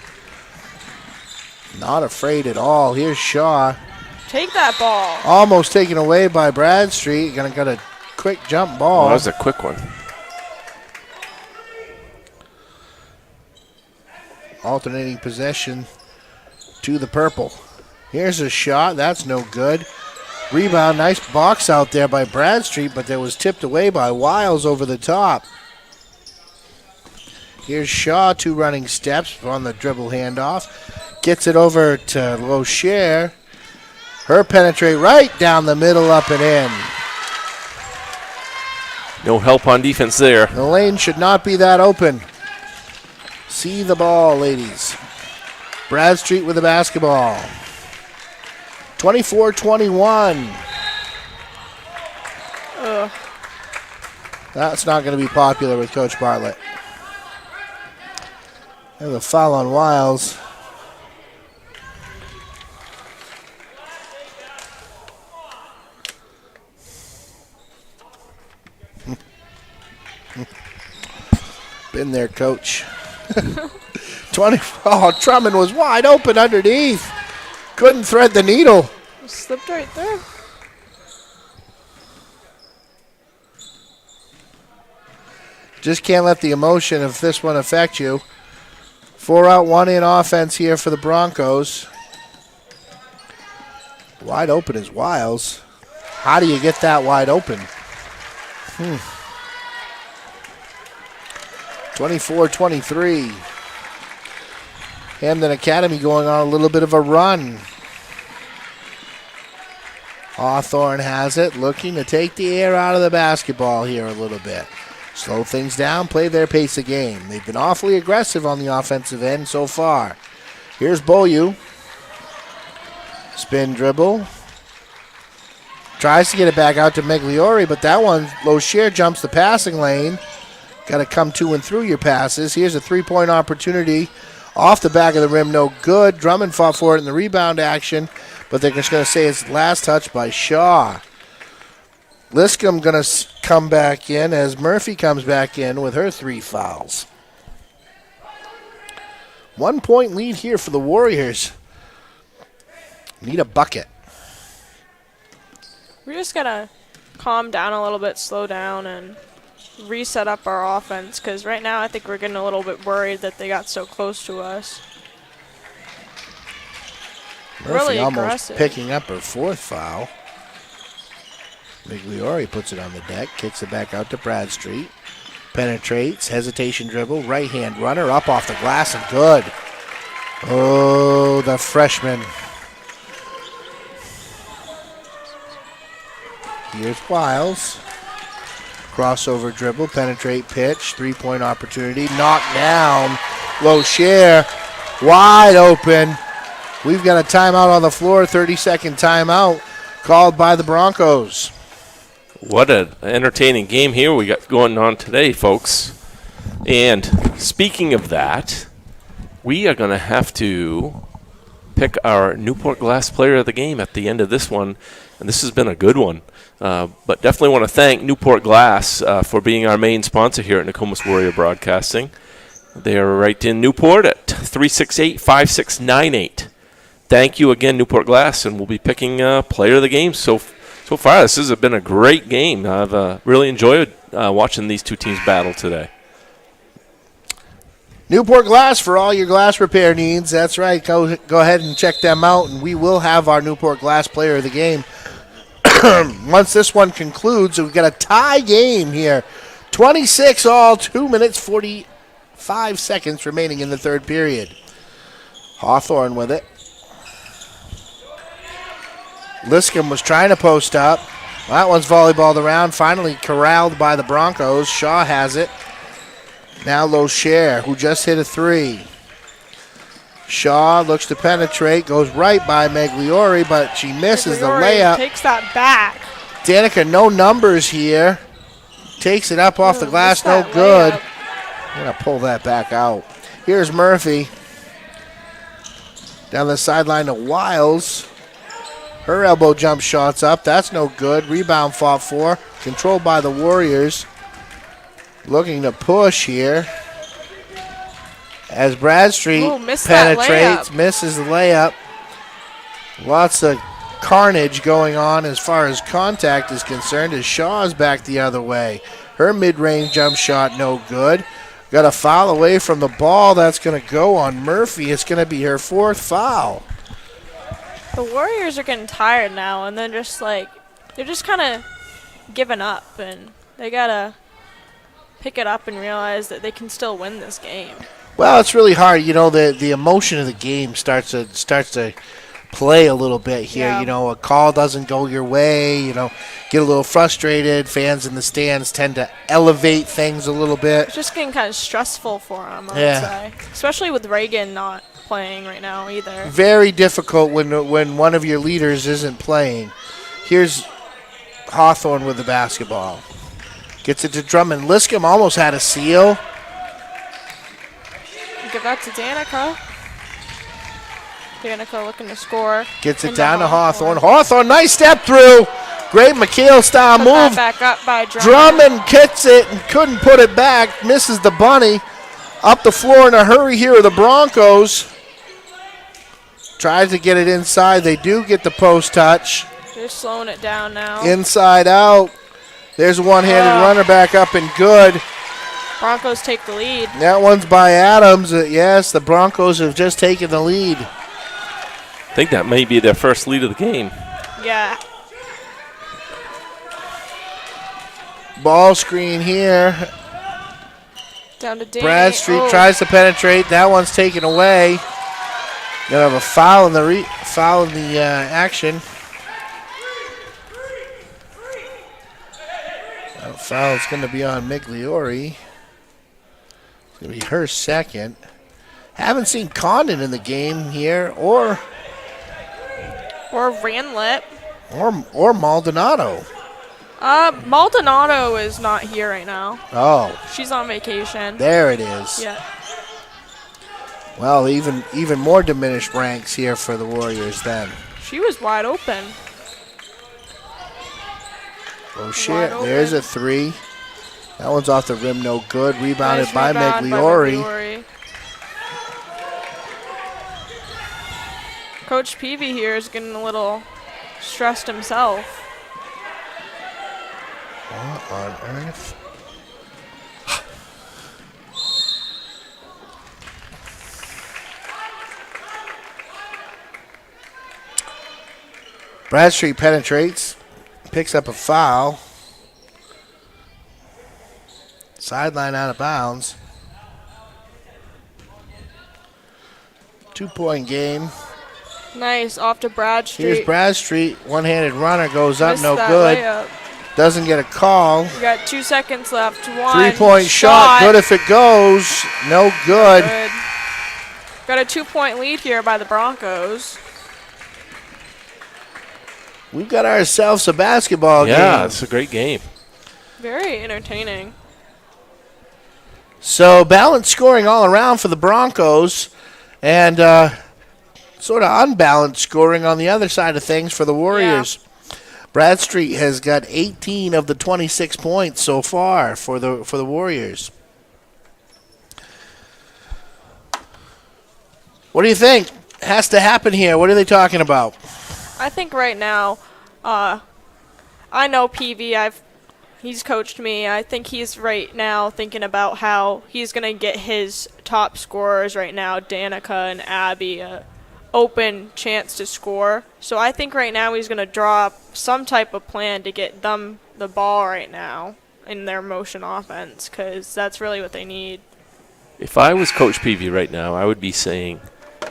Not afraid at all. Here's Shaw. Take that ball. Almost taken away by Bradstreet. Gonna got a quick jump ball. That was a quick one. Alternating possession to the purple. Here's a shot. That's no good. Rebound. Nice box out there by Bradstreet, but that was tipped away by Wiles over the top. Here's Shaw. 2 running steps on the dribble handoff. Gets it over to Locher. Her penetrate right down the middle, up and in. No help on defense there. The lane should not be that open. See the ball, ladies. Bradstreet with the basketball. 24-21. That's not going to be popular with Coach Bartlett. There's a foul on Wiles. Been there, Coach. 20. Oh, Drummond was wide open underneath. Couldn't thread the needle. Slipped right through. Just can't let the emotion of this one affect you. 4 out, 1 in offense here for the Broncos. Wide open is Wiles. How do you get that wide open? 24-23. Hampden Academy going on a little bit of a run. Hawthorne has it, looking to take the air out of the basketball here a little bit. Slow things down, play their pace of game. They've been awfully aggressive on the offensive end so far. Here's Beaulieu. Spin dribble. Tries to get it back out to Migliori, but that one, Locher jumps the passing lane. Got to come to and through your passes. Here's a 3-point opportunity. Off the back of the rim, no good. Drummond fought for it in the rebound action, but they're just going to say it's last touch by Shaw. Liscombe going to come back in as Murphy comes back in with her 3 fouls. 1-point lead here for the Warriors. Need a bucket. We just got to calm down a little bit, slow down, and reset up our offense, because right now I think we're getting a little bit worried that they got so close to us. Murphy Really almost aggressive. picking up her 4th foul. Migliori puts it on the deck, kicks it back out to Bradstreet. Penetrates, hesitation dribble, right hand runner, up off the glass and good. Oh, the freshman. Here's Wiles. Crossover dribble, penetrate pitch, 3-point opportunity, knocked down. Locher, wide open. We've got a timeout on the floor, 30-second timeout called by the Broncos. What an entertaining game here we got going on today, folks. And speaking of that, we are going to have to pick our Newport Glass Player of the Game at the end of this one, and this has been a good one. But definitely want to thank Newport Glass for being our main sponsor here at Nokomis Warrior Broadcasting. They are right in Newport at 368-5698. Thank you again, Newport Glass, and we'll be picking Player of the Game. So far, this has been a great game. I've really enjoyed watching these two teams battle today. Newport Glass for all your glass repair needs. That's right. Go ahead and check them out, and we will have our Newport Glass Player of the Game. Once this one concludes, we've got a tie game here. 26 all, 2 minutes, 45 seconds remaining in the third period. Hawthorne with it. Liscombe was trying to post up. That one's volleyballed around, finally corralled by the Broncos. Shaw has it. Now Locher, who just hit a 3. Shaw looks to penetrate, goes right by Migliori, but she misses the layup. Takes that back. Danica, no numbers here. Takes it up off the glass, no that good. layup. I'm going to pull that back out. Here's Murphy. Down the sideline to Wiles. Her elbow jump shot's up. That's no good. Rebound fought for. Controlled by the Warriors. Looking to push here. as Bradstreet Ooh, missed that penetrates, layup. misses the layup. Lots of carnage going on as far as contact is concerned as Shaw's back the other way. Her mid-range jump shot no good. Got a foul away from the ball. That's going to go on Murphy. It's going to be her 4th foul. The Warriors are getting tired now, and then they're just kind of giving up, and they got to pick it up and realize that they can still win this game. Well, it's really hard. You know, the emotion of the game starts to play a little bit here. Yeah. You know, a call doesn't go your way. You know, get a little frustrated. Fans in the stands tend to elevate things a little bit. It's just getting kind of stressful for them, I Yeah. would say. Especially with Reagan not playing right now either. Very difficult when one of your leaders isn't playing. Here's Hawthorne with the basketball. Gets it to Drummond. Liscombe almost had a seal. Give that to Danica. Danica looking to score. Gets it into down to Hawthorne. Hawthorne, nice step through. Great McHale style Put that move. back up by Drummond. Drummond gets it and couldn't put it back. Misses the bunny. Up the floor in a hurry here are the Broncos. Tries to get it inside. They do get the post touch. They're slowing it down now. Inside out. There's a one-handed runner back up and good. Broncos take the lead. That one's by Adams. Yes, the Broncos have just taken the lead. I think that may be their first lead of the game. Yeah. Ball screen here. Down to Danny. Bradstreet tries to penetrate. That one's taken away. Gonna have a foul in the action. That foul is going to be on Migliori. It's going to be her second. Haven't seen Condon in the game here, or Ranlett. Maldonado. Maldonado is not here right now. Oh, She's on vacation. there it is. Yeah. Well, even more diminished ranks here for the Warriors then. She was wide open. Oh, shit. There's a three. That one's off the rim, no good. Rebounded Nice by rebound Migliori. Coach Peavy here is getting a little stressed himself. What on earth? Bradstreet penetrates, picks up a foul. Sideline out of bounds. 2-point game. Nice, off to Bradstreet. Here's Bradstreet. One-handed runner goes up, Missed no that good. layup. Doesn't get a call. We got 2 seconds left. One. 3-point shot. Good if it goes. No good. Good. Got a 2-point lead here by the Broncos. We've got ourselves a basketball game. Yeah, it's a great game. Very entertaining. So balanced scoring all around for the Broncos, and sort of unbalanced scoring on the other side of things for the Warriors. Bradstreet has got 18 of the 26 points so far for the Warriors. What do you think has to happen here? What are they talking about? I think right now, I know PV. He's coached me. I think he's right now thinking about how he's going to get his top scorers right now, Danica and Abby, a open chance to score. So I think right now he's going to draw up some type of plan to get them the ball right now in their motion offense, because that's really what they need. If I was Coach Peavy right now, I would be saying,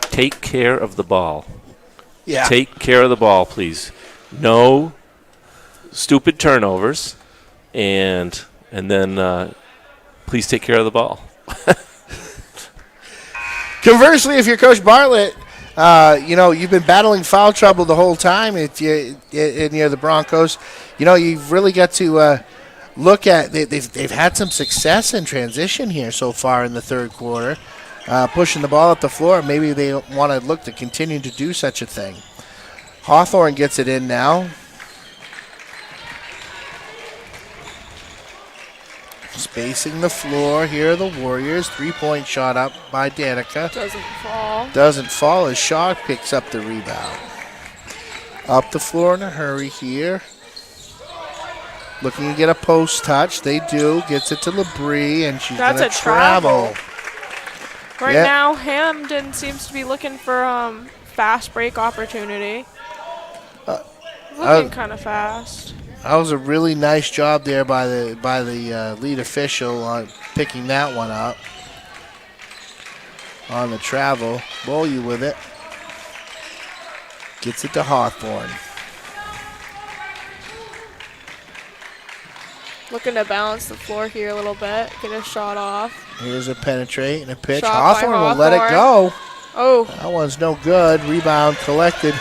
take care of the ball. Yeah. Take care of the ball, please. No stupid turnovers, and then please take care of the ball. Conversely, if you're Coach Bartlett, you've been battling foul trouble the whole time and you're the Broncos. You've really got to look at they've had some success in transition here so far in the third quarter, pushing the ball up the floor. Maybe they want to look to continue to do such a thing. Hawthorne gets it in now. Spacing the floor. Here are the Warriors. 3-point shot up by Danica. Doesn't fall. Doesn't fall as Shaw picks up the rebound. Up the floor in a hurry here. Looking to get a post touch. They do. Gets it to LeBrie, and she's going to travel. Right now, Hampden seems to be looking for fast break opportunity. Looking kind of fast. That was a really nice job there by the lead official on picking that one up. On the travel. Beaulieu with it. Gets it to Hawthorne. Looking to balance the floor here a little bit. Get a shot off. Here's a penetrate and a pitch. Shot Hawthorne by will let it go. Oh. That one's no good. Rebound collected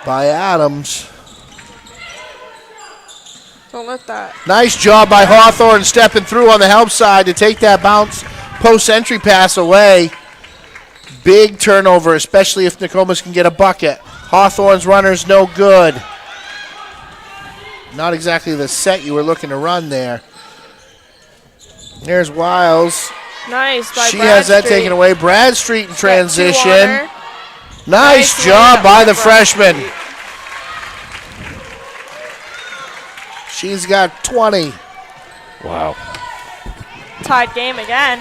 by Adams. Don't let that. Nice job by Hawthorne stepping through on the help side to take that bounce post entry pass away. Big turnover, especially if Nokomis can get a bucket. Hawthorne's runner's no good. Not exactly the set you were looking to run there. There's Wiles. Nice by She has that taken away. Bradstreet in transition. Nice job by the freshman. She's got 20. Wow. Tied game again.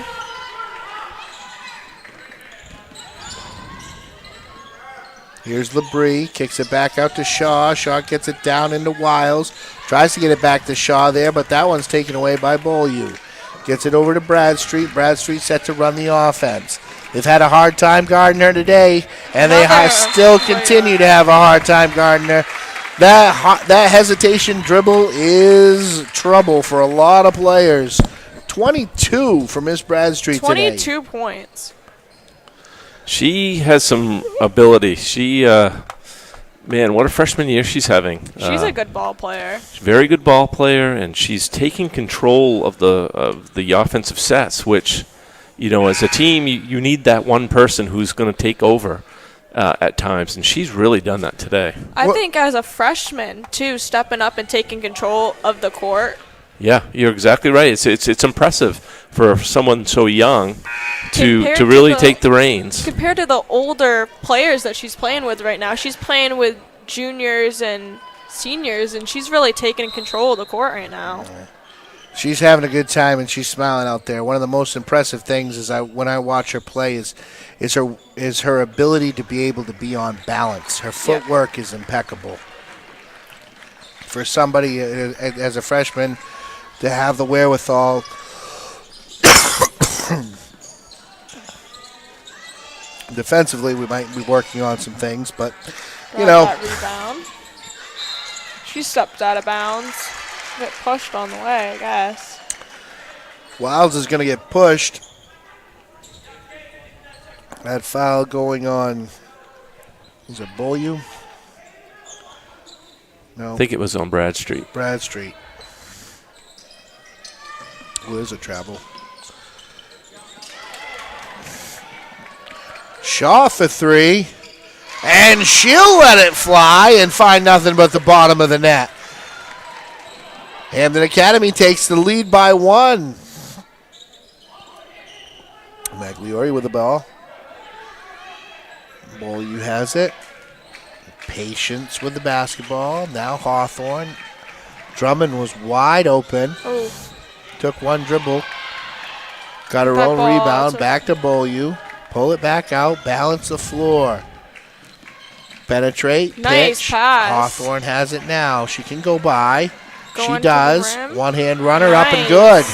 Here's LeBrie, kicks it back out to Shaw. Shaw gets it down into Wiles. Tries to get it back to Shaw there, but that one's taken away by Beaulieu. Gets it over to Bradstreet. Bradstreet set to run the offense. They've had a hard time guarding her today, and they still continue to have a hard time guarding her. That hesitation dribble is trouble for a lot of players. 22 for Miss Bradstreet today. 22 points. She has some ability. She, man, what a freshman year she's having. She's a good ball player. Very good ball player, and she's taking control of the offensive sets, which, you know, as a team, you need that one person who's going to take over at times, and she's really done that today. I think as a freshman, too, stepping up and taking control of the court. Yeah, you're exactly right. It's impressive for someone so young to Compared really take the reins. Compared to the older players that she's playing with right now, she's playing with juniors and seniors, and she's really taking control of the court right now. She's having a good time, and she's smiling out there. One of the most impressive things is when I watch her play is her ability to be able to be on balance. Her footwork is impeccable. For somebody as a freshman to have the wherewithal defensively, we might be working on some things, but you know. That rebound. She stepped out of bounds. Get pushed on the way, I guess. Wiles is going to get pushed. That foul going on. Is it Beaulieu? No. I think it was on Bradstreet. Bradstreet. Well, there's a travel. Shaw for three. And she'll let it fly and find nothing but the bottom of the net. Hampden Academy takes the lead by one. Magliori with the ball. Beaulieu has it. Patience with the basketball. Now Hawthorne. Drummond was wide open. Oh. Took one dribble. Got her That own ball, rebound. Back to Beaulieu. Pull it back out. Balance the floor. Penetrate. Nice pitch. pass. Hawthorne has it now. She can go by. Going She to does. the rim. One-hand runner up and Nice. good.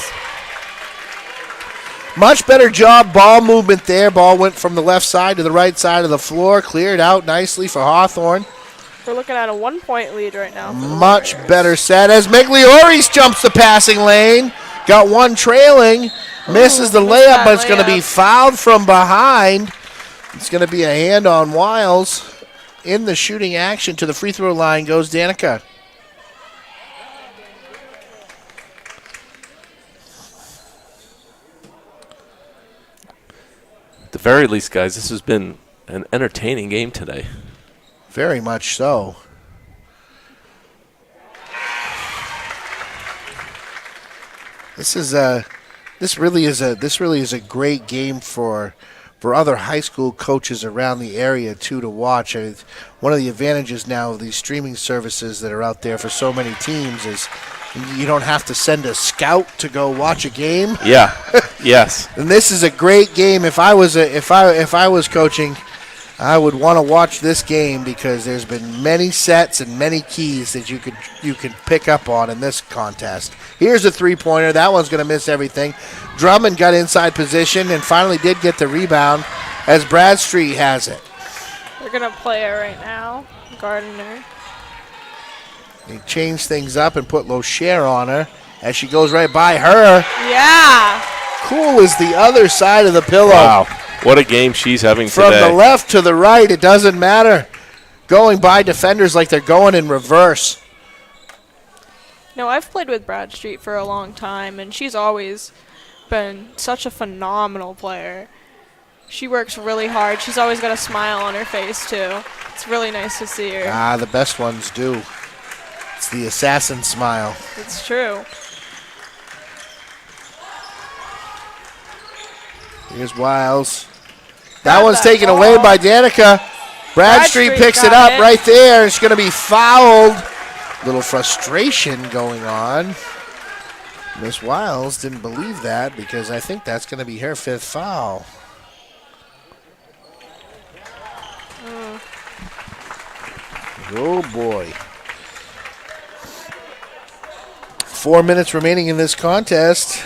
Much better job. Ball movement there. Ball went from the left side to the right side of the floor. Cleared out nicely for Hawthorne. We're looking at a 1-point lead right now. Much better set as Migliori jumps the passing lane. Got one trailing. Misses the missed layup, that but it's going to be layup. fouled from behind. It's going to be a hand on Wiles. In the shooting action to the free throw line goes Danica. At the very least, guys, this has been an entertaining game today. Very much so. This really is a great game for other high school coaches around the area too to watch. One of the advantages now of these streaming services that are out there for so many teams is you don't have to send a scout to go watch a game. Yeah. Yes. And this is a great game. If I was coaching, I would want to watch this game because there's been many sets and many keys that you can pick up on in this contest. Here's a three-pointer. That one's going to miss everything. Drummond got inside position and finally did get the rebound as Bradstreet has it. They're going to play it right now. Gardner. They changed things up and put Locher on her as she goes right by her. Yeah. Cool is the other side of the pillow. Wow. What a game she's having From today. the left to the right, it doesn't matter. Going by defenders like they're going in reverse. No, I've played with Bradstreet for a long time, and she's always been such a phenomenal player. She works really hard. She's always got a smile on her face, too. It's really nice to see her. The best ones do. It's the assassin smile. It's true. Here's Wiles. That one's that taken ball. away by Danica. Bradstreet picks it got up it. right there. It's going to be fouled. Little frustration going on. Miss Wiles didn't believe that because I think that's going to be her fifth foul. Oh, boy. 4 minutes remaining in this contest.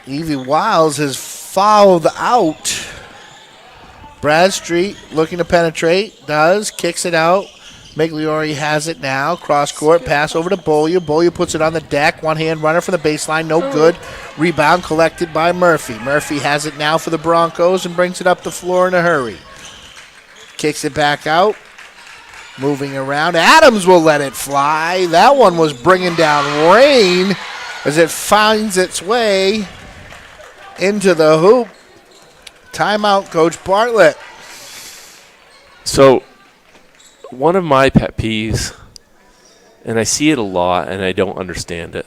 Evie Wiles has fouled out. Bradstreet looking to penetrate. Does. Kicks it out. Migliori has it now. Cross court. Pass over to Bollier. Bollier puts it on the deck. One hand runner from the baseline. No good. Rebound collected by Murphy. Murphy has it now for the Broncos and brings it up the floor in a hurry. Kicks it back out. Moving around. Adams will let it fly. That one was bringing down rain as it finds its way into the hoop. Timeout, Coach Bartlett. So, one of my pet peeves, and I see it a lot and I don't understand it,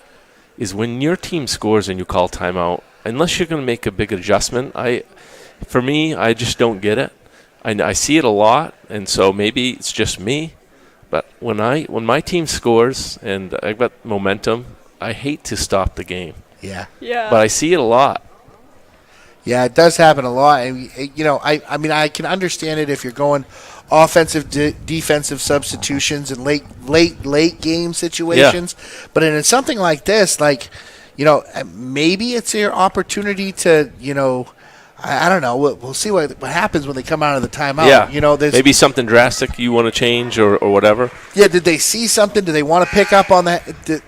is when your team scores and you call timeout, unless you're going to make a big adjustment, for me, I just don't get it. I see it a lot, and so maybe it's just me, but when my team scores and I've got momentum, I hate to stop the game. Yeah. Yeah. But I see it a lot. Yeah, it does happen a lot. And, I mean, I can understand it if you're going offensive, defensive substitutions and late game situations. Yeah. But in something like this, maybe it's your opportunity to, I don't know. We'll see what happens when they come out of the timeout. Yeah. Maybe something drastic you want to change or whatever. Yeah. Did they see something? Do they want to pick up on that?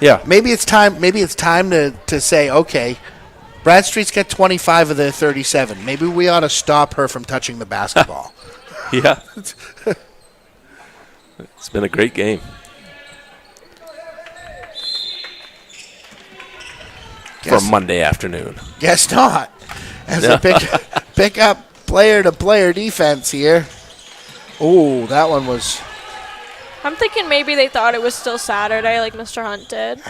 Yeah. Maybe it's time. Maybe it's time to say, okay, Bradstreet's got 25 of the 37. Maybe we ought to stop her from touching the basketball. Yeah. It's been a great game. For Monday afternoon. Guess not. As they pick up player-to-player defense here. Oh, that one was... I'm thinking maybe they thought it was still Saturday like Mr. Hunt did.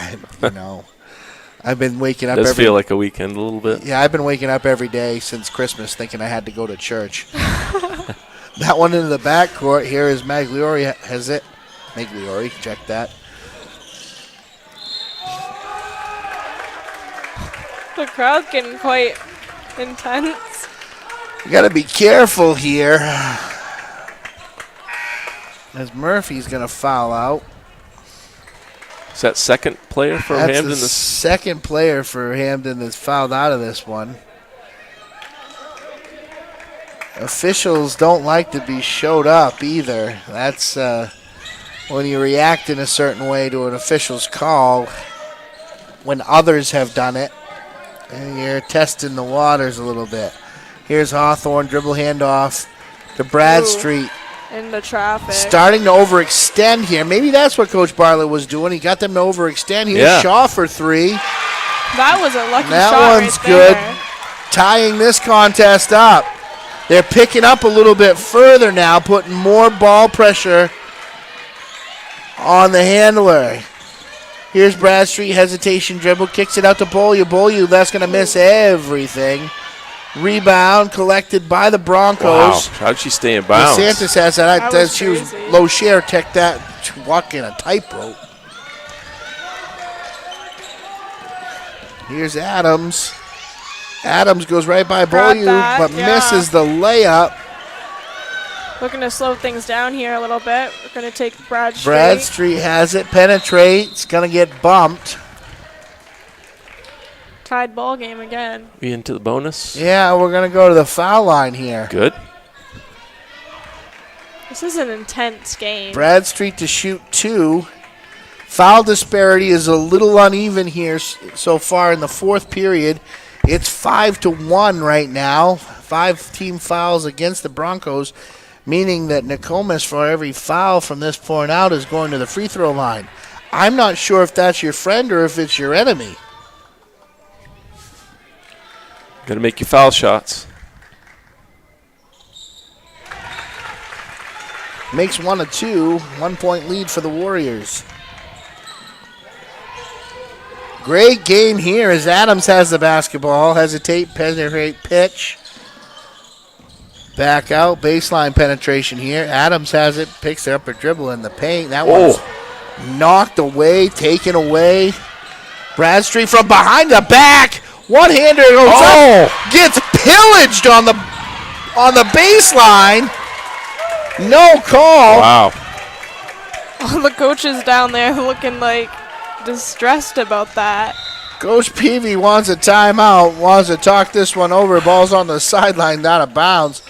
I've been waking up Does feel like a weekend a little bit. Yeah, I've been waking up every day since Christmas thinking I had to go to church. That one into the backcourt here is Magliori has it. Magliori, check that. The crowd's getting quite intense. You got to be careful here. As Murphy's going to foul out. Is that second player for That's Hampden? the second player for Hampden that's fouled out of this one. Officials don't like to be showed up either. That's when you react in a certain way to an official's call when others have done it. And you're testing the waters a little bit. Here's Hawthorne, dribble handoff to Bradstreet. In the traffic. Starting to overextend here. Maybe that's what Coach Bartlett was doing. He got them to overextend. Here's Shaw for three. That was a lucky that shot one's right good. there. Tying this contest up. They're picking up a little bit further now, putting more ball pressure on the handler. Here's Bradstreet, hesitation dribble, kicks it out to Beaulieu. Beaulieu, that's going to miss everything. Rebound collected by the Broncos. Wow, how'd she stay in bounds? DeSantis has that. That was She was crazy. low share, tech that, walking a tightrope. Here's Adams. Adams goes right by Got Beaulieu, that, but yeah. misses the layup. Looking to slow things down here a little bit. We're going to take Bradstreet. Bradstreet has it, penetrates, going to get bumped. Tied ball game again. We into the bonus? Yeah, we're going to go to the foul line here. Good. This is an intense game. Bradstreet to shoot 2. Foul disparity is a little uneven here so far in the fourth period. It's 5-1 right now. 5 team fouls against the Broncos, meaning that Nokomis, for every foul from this point out, is going to the free throw line. I'm not sure if that's your friend or if it's your enemy. Got to make your foul shots. Makes 1 of 2. 1 point lead for the Warriors. Great game here as Adams has the basketball. Hesitate, penetrate, pitch. Back out, baseline penetration here. Adams has it, picks it up a dribble in the paint. That one's knocked away, taken away. Bradstreet from behind the back. One-hander goes up, gets pillaged on the baseline. No call. Wow. All the coaches down there looking like distressed about that. Coach Peavy wants a timeout, wants to talk this one over. Ball's on the sideline, out of bounds.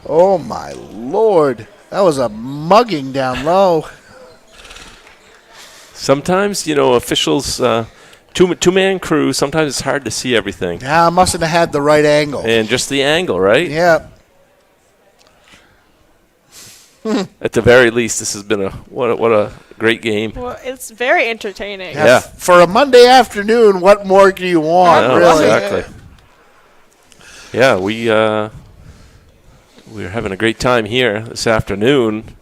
Oh, my Lord. That was a mugging down low. Sometimes, officials, two-man crew, sometimes it's hard to see everything. Yeah, I mustn't have had the right angle. And just the angle, right? Yeah. At the very least, this has been what a great game. Well, it's very entertaining. Yeah. For a Monday afternoon, what more do you want, No, really? exactly. Yeah, we're having a great time here this afternoon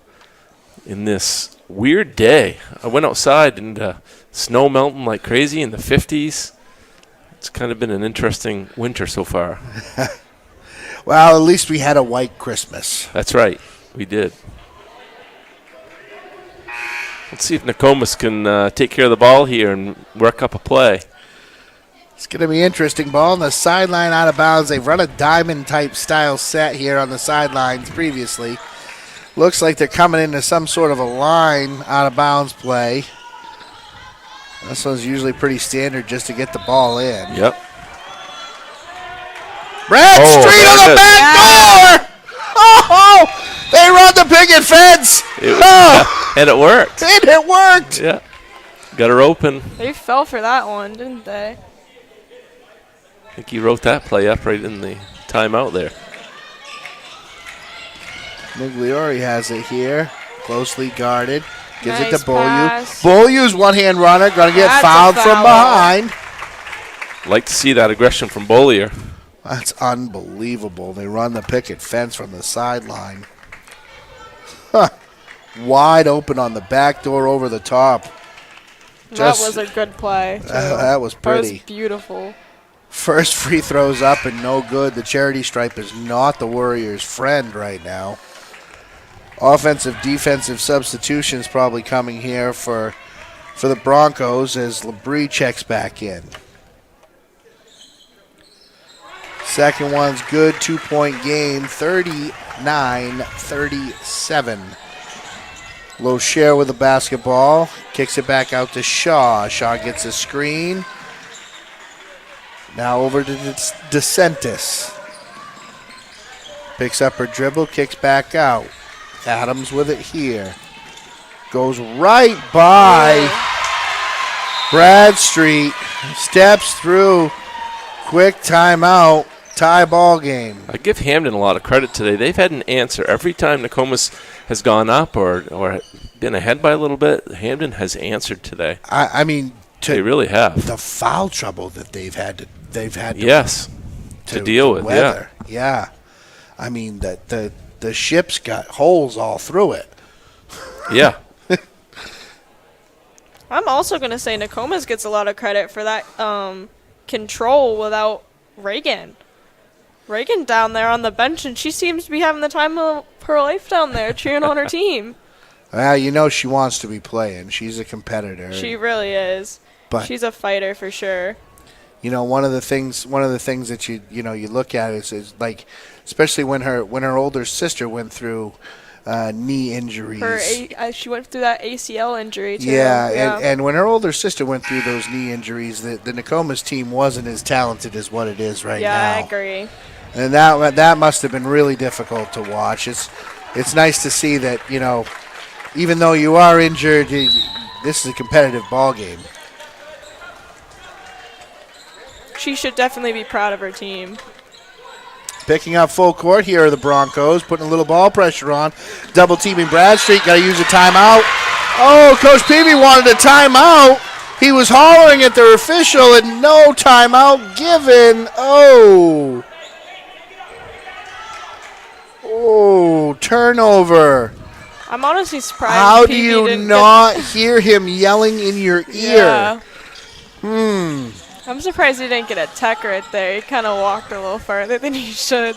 in this weird day. I went outside and snow melting like crazy in the 50s. It's kind of been an interesting winter so far. Well, at least we had a white Christmas. That's right. We did. Let's see if Nokomis can take care of the ball here and work up a play. It's going to be interesting. Ball on the sideline, out of bounds. They've run a diamond-type style set here on the sidelines previously. Looks like they're coming into some sort of a line out-of-bounds play. This one's usually pretty standard just to get the ball in. Yep. Bradstreet there on it the is. back door! Oh! They run the picket fence! And it worked. And it worked! Yeah. Got her open. They fell for that one, didn't they? I think he wrote that play up right in the timeout there. Migliori has it here. Closely guarded. Gives it Nice to Beaulieu. pass. Beaulieu's one-hand runner. Going to get That's a fouled from foul. behind. Like to see that aggression from Bollier. That's unbelievable. They run the picket fence from the sideline. Huh. Wide open on the back door over the top. That was a good play. too. That was That pretty. was beautiful. First free throws up and no good. The charity stripe is not the Warriors' friend right now. Offensive, defensive substitutions probably coming here for the Broncos as Labrie checks back in. Second one's good, 2-point game, 39-37. Locher with the basketball, kicks it back out to Shaw. Shaw gets a screen. Now over to DeSantis. Picks up her dribble, kicks back out. Adams with it here. Goes right by Bradstreet. Steps through. Quick timeout. Tie ball game. I give Hampden a lot of credit today. They've had an answer. Every time Nokomis has gone up or been ahead by a little bit, Hampden has answered today. I mean, They really have. the foul trouble that they've had to Yes. To deal with, weather. Yeah. I mean, the ship's got holes all through it. Yeah. I'm also going to say Nokomis gets a lot of credit for that control without Reagan. Reagan down there on the bench, and she seems to be having the time of her life down there cheering on her team. Well, you know she wants to be playing. She's a competitor. She really is. But she's a fighter for sure. you know, one of the things that you look at is like, especially when her older sister went through knee injuries. She went through that ACL injury too. Yeah. And when her older sister went through those knee injuries, the Nokomis team wasn't as talented as what it is right now. Yeah, I agree. And that must have been really difficult to watch. It's nice to see that, you know, even though you are injured, this is a competitive ball game. She should definitely be proud of her team. Picking up full court here are the Broncos, putting a little ball pressure on. Double teaming Bradstreet, got to use a timeout. Oh, Coach Peavy wanted a timeout. He was hollering at the official and no timeout given. Oh, turnover. I'm honestly surprised. How do Peavy you didn't not hear him yelling in your ear? Yeah. I'm surprised he didn't get a tech right there. He kind of walked a little further than he should.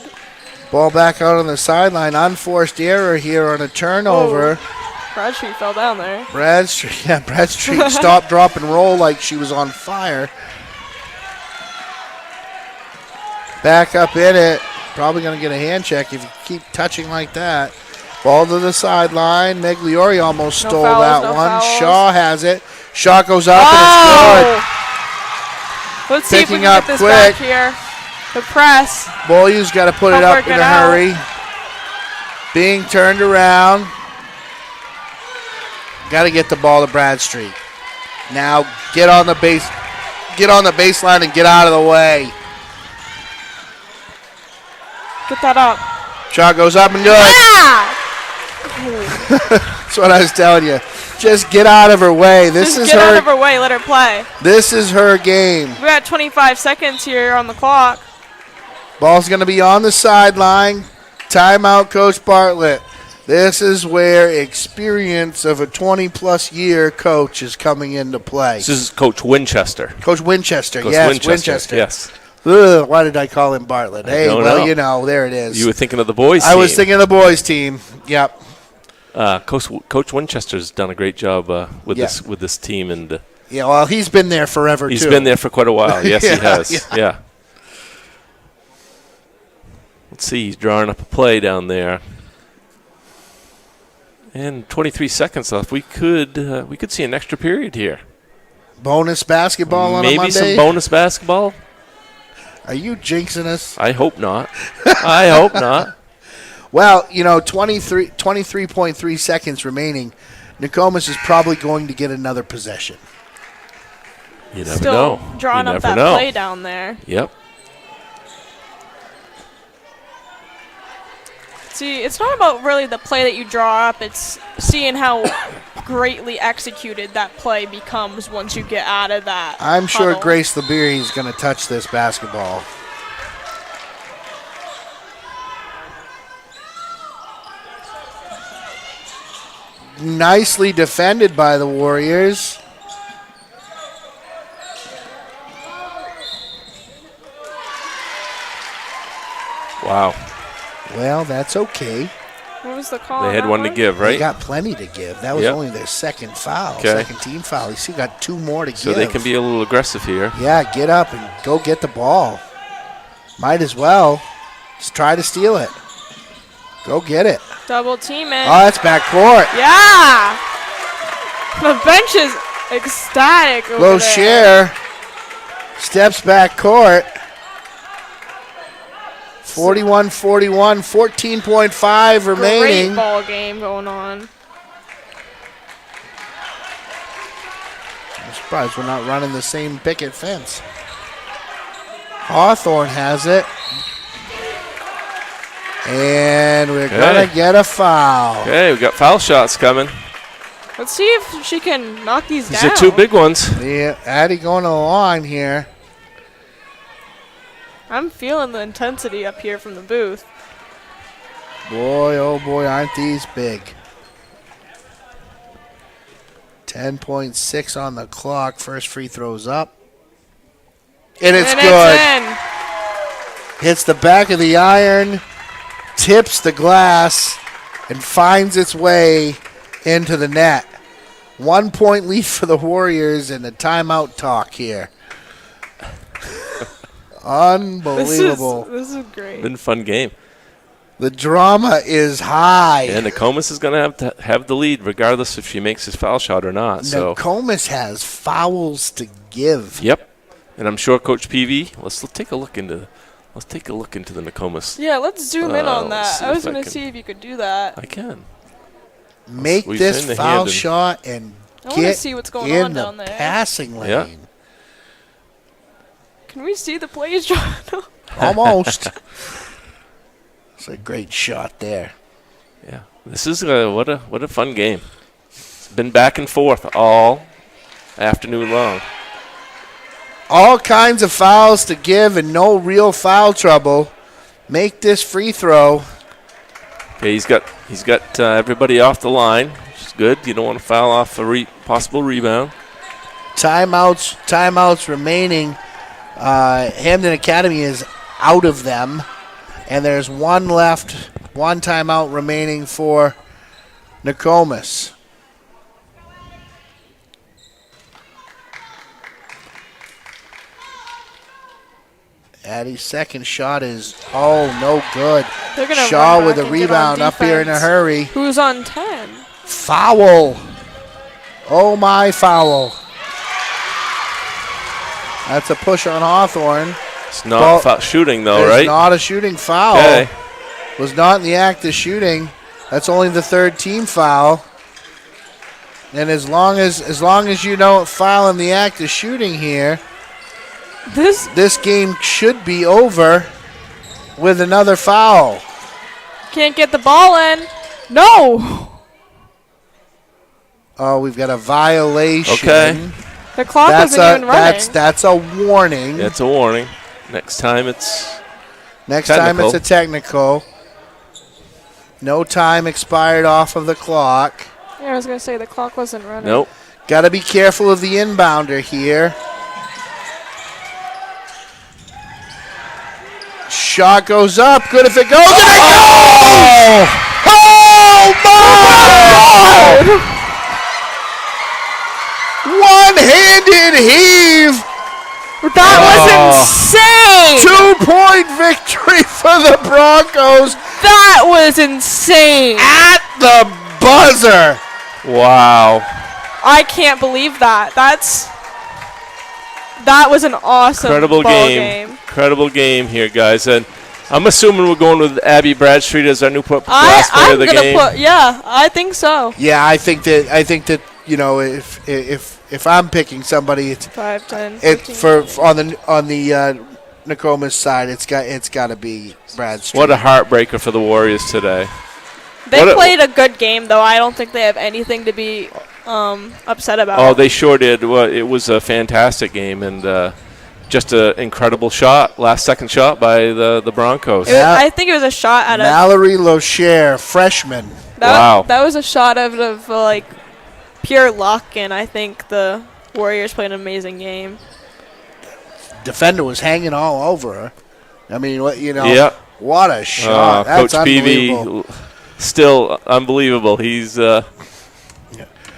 Ball back out on the sideline. Unforced error here on a turnover. Bradstreet fell down there. Bradstreet stopped, drop, and roll like she was on fire. Back up in it. Probably going to get a hand check if you keep touching like that. Ball to the sideline. Migliori almost stole that one. Fouls. Shaw has it. Shaw goes up and it's good. Let's see if we Picking can up get this quick. back here. The press. Beaulieu's got to put it up in a hurry. Being turned around. Got to get the ball to Bradstreet. Now get on the baseline and get out of the way. Get that up. Shot goes up and good. That's what I was telling you. Just get out of her way. Out of her way. Let her play. This is her game. We got 25 seconds here on the clock. Ball's going to be on the sideline. Timeout, Coach Bartlett. This is where experience of a 20-plus year coach is coming into play. This is Coach Winchester. Coach Winchester, Winchester. Yes. Ugh, why did I call him Bartlett? Hey, know. You know, there it is. You were thinking of the boys' team. I was thinking of the boys' team. Yep. Coach Winchester's done a great job with this team, and yeah, well, he's been there forever. He's been there for quite a while. Yes, he has. Yeah. Let's see. He's drawing up a play down there, and 23 seconds left. We could see an extra period here. Bonus basketball on a Monday. Maybe some bonus basketball. Are you jinxing us? I hope not. I hope not. Well, you know, 23.3 seconds remaining. Nokomis is probably going to get another possession. You never know. Drawing up that play down there. Yep. See, it's not about really the play that you draw up. It's seeing how greatly executed that play becomes once you get out of that I'm sure huddle. Grace LeBeer is going to touch this basketball. Nicely defended by the Warriors. Wow. Well, that's okay. What was the call? They had one to give, right? They got plenty to give. That was only their second foul, second team foul. You see, got two more to give. So they can be a little aggressive here. Yeah, get up and go get the ball. Might as well. Just try to steal it. Go get it. Double teaming. Oh, that's backcourt. Yeah. The bench is ecstatic over Low there. share. Steps back court. 41-41, 14.5 remaining. Great ball game going on. I'm surprised we're not running the same picket fence. Hawthorne has it. And we're going to get a foul. Okay, we got foul shots coming. Let's see if she can knock these down. These are two big ones. Yeah, Addie going to the line here. I'm feeling the intensity up here from the booth. Boy, oh boy, aren't these big. 10.6 on the clock. First free throw's up. And it's And good. it's in. Hits the back of the iron, tips the glass, and finds its way into the net. 1 point lead for the Warriors and a timeout talk here. Unbelievable. This is great. Been a fun game. The drama is high. And Nokomis is going to have the lead regardless if she makes his foul shot or not. So Nokomis has fouls to give. yep. And I'm sure Coach Peavy, let's take a look into the Nokomis. Yeah, let's zoom in on let's that. see I was if I going to can- see if you could do that. I can. Make We've this seen the foul Hampden. shot and I want to get see what's going in on the down there. passing lane. Yeah. Can we see the plays, John? Almost. It's a great shot there. Yeah. This is what a fun game. It's been back and forth all afternoon long. All kinds of fouls to give and no real foul trouble. Make this free throw. Okay, he's got everybody off the line, which is good. You don't want to foul off a possible rebound. Timeouts remaining. Hampden Academy is out of them. And there's one left, one timeout remaining for Nokomis. Addie's second shot is, no good. They're gonna Shaw run with back a and get on rebound up here in a defense. hurry. Who's on 10? Foul. Oh, my foul. That's a push on Hawthorne. It's not shooting though, It's right? not a shooting foul. Okay. Was not in the act of shooting. That's only the third team foul. And as long as you don't foul in the act of shooting here, this game should be over with another foul. Can't get the ball in. No. Oh, we've got a violation. Okay. The clock wasn't even running. That's a warning. That's a warning. Next time it's Next technical. time it's a technical. No time expired off of the clock. Yeah, I was going to say the clock wasn't running. nope. Got to be careful of the inbounder here. Shot goes up. Good if it goes. And it goes! Oh, my! One-handed heave. That was insane. 2-point victory for the Broncos That was insane. at the buzzer. Wow. I can't believe that. That was an awesome Incredible ball game. Incredible game here, guys. And I'm assuming we're going with Abby Bradstreet as our new last player I'm of the gonna game. I think so. Yeah, I think that if I'm picking somebody, it's 5, 10, it 15. for on the Nokomis side, it's got to be Bradstreet. What a heartbreaker for the Warriors today. They played a good game, though. I don't think they have anything to be upset about. Oh, they sure did. Well, it was a fantastic game and just an incredible shot, last-second shot by the Broncos. I think it was a shot out of Mallory Locher, freshman. Wow. That was a shot out of like pure luck, and I think the Warriors played an amazing game. Defender was hanging all over her. I mean, Yeah. what a shot! That's Coach unbelievable. Peavy, still unbelievable. He's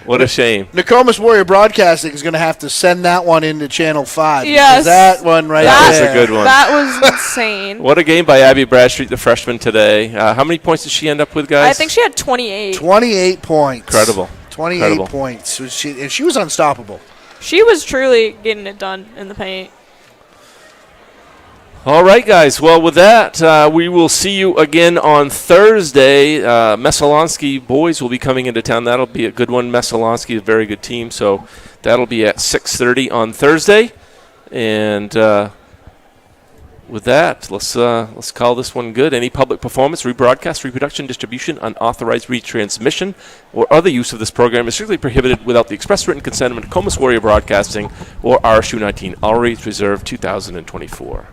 what a shame. Nokomis Warrior Broadcasting is going to have to send that one into Channel 5. Yes. Because that one right That was there. a good one. That was insane. What a game by Abby Bradstreet, the freshman today. How many points did she end up with, guys? I think she had 28. 28 points. Incredible. 28 Incredible. points. And she was unstoppable. She was truly getting it done in the paint. All right, guys. Well, with that, we will see you again on Thursday. Messalonsky boys will be coming into town. That'll be a good one. Messalonsky, a very good team. So that'll be at 6:30 on Thursday. And with that, let's call this one good. Any public performance, rebroadcast, reproduction, distribution, unauthorized retransmission, or other use of this program is strictly prohibited without the express written consent of Nokomis Warrior Broadcasting or RSU 19. All rates reserved 2024.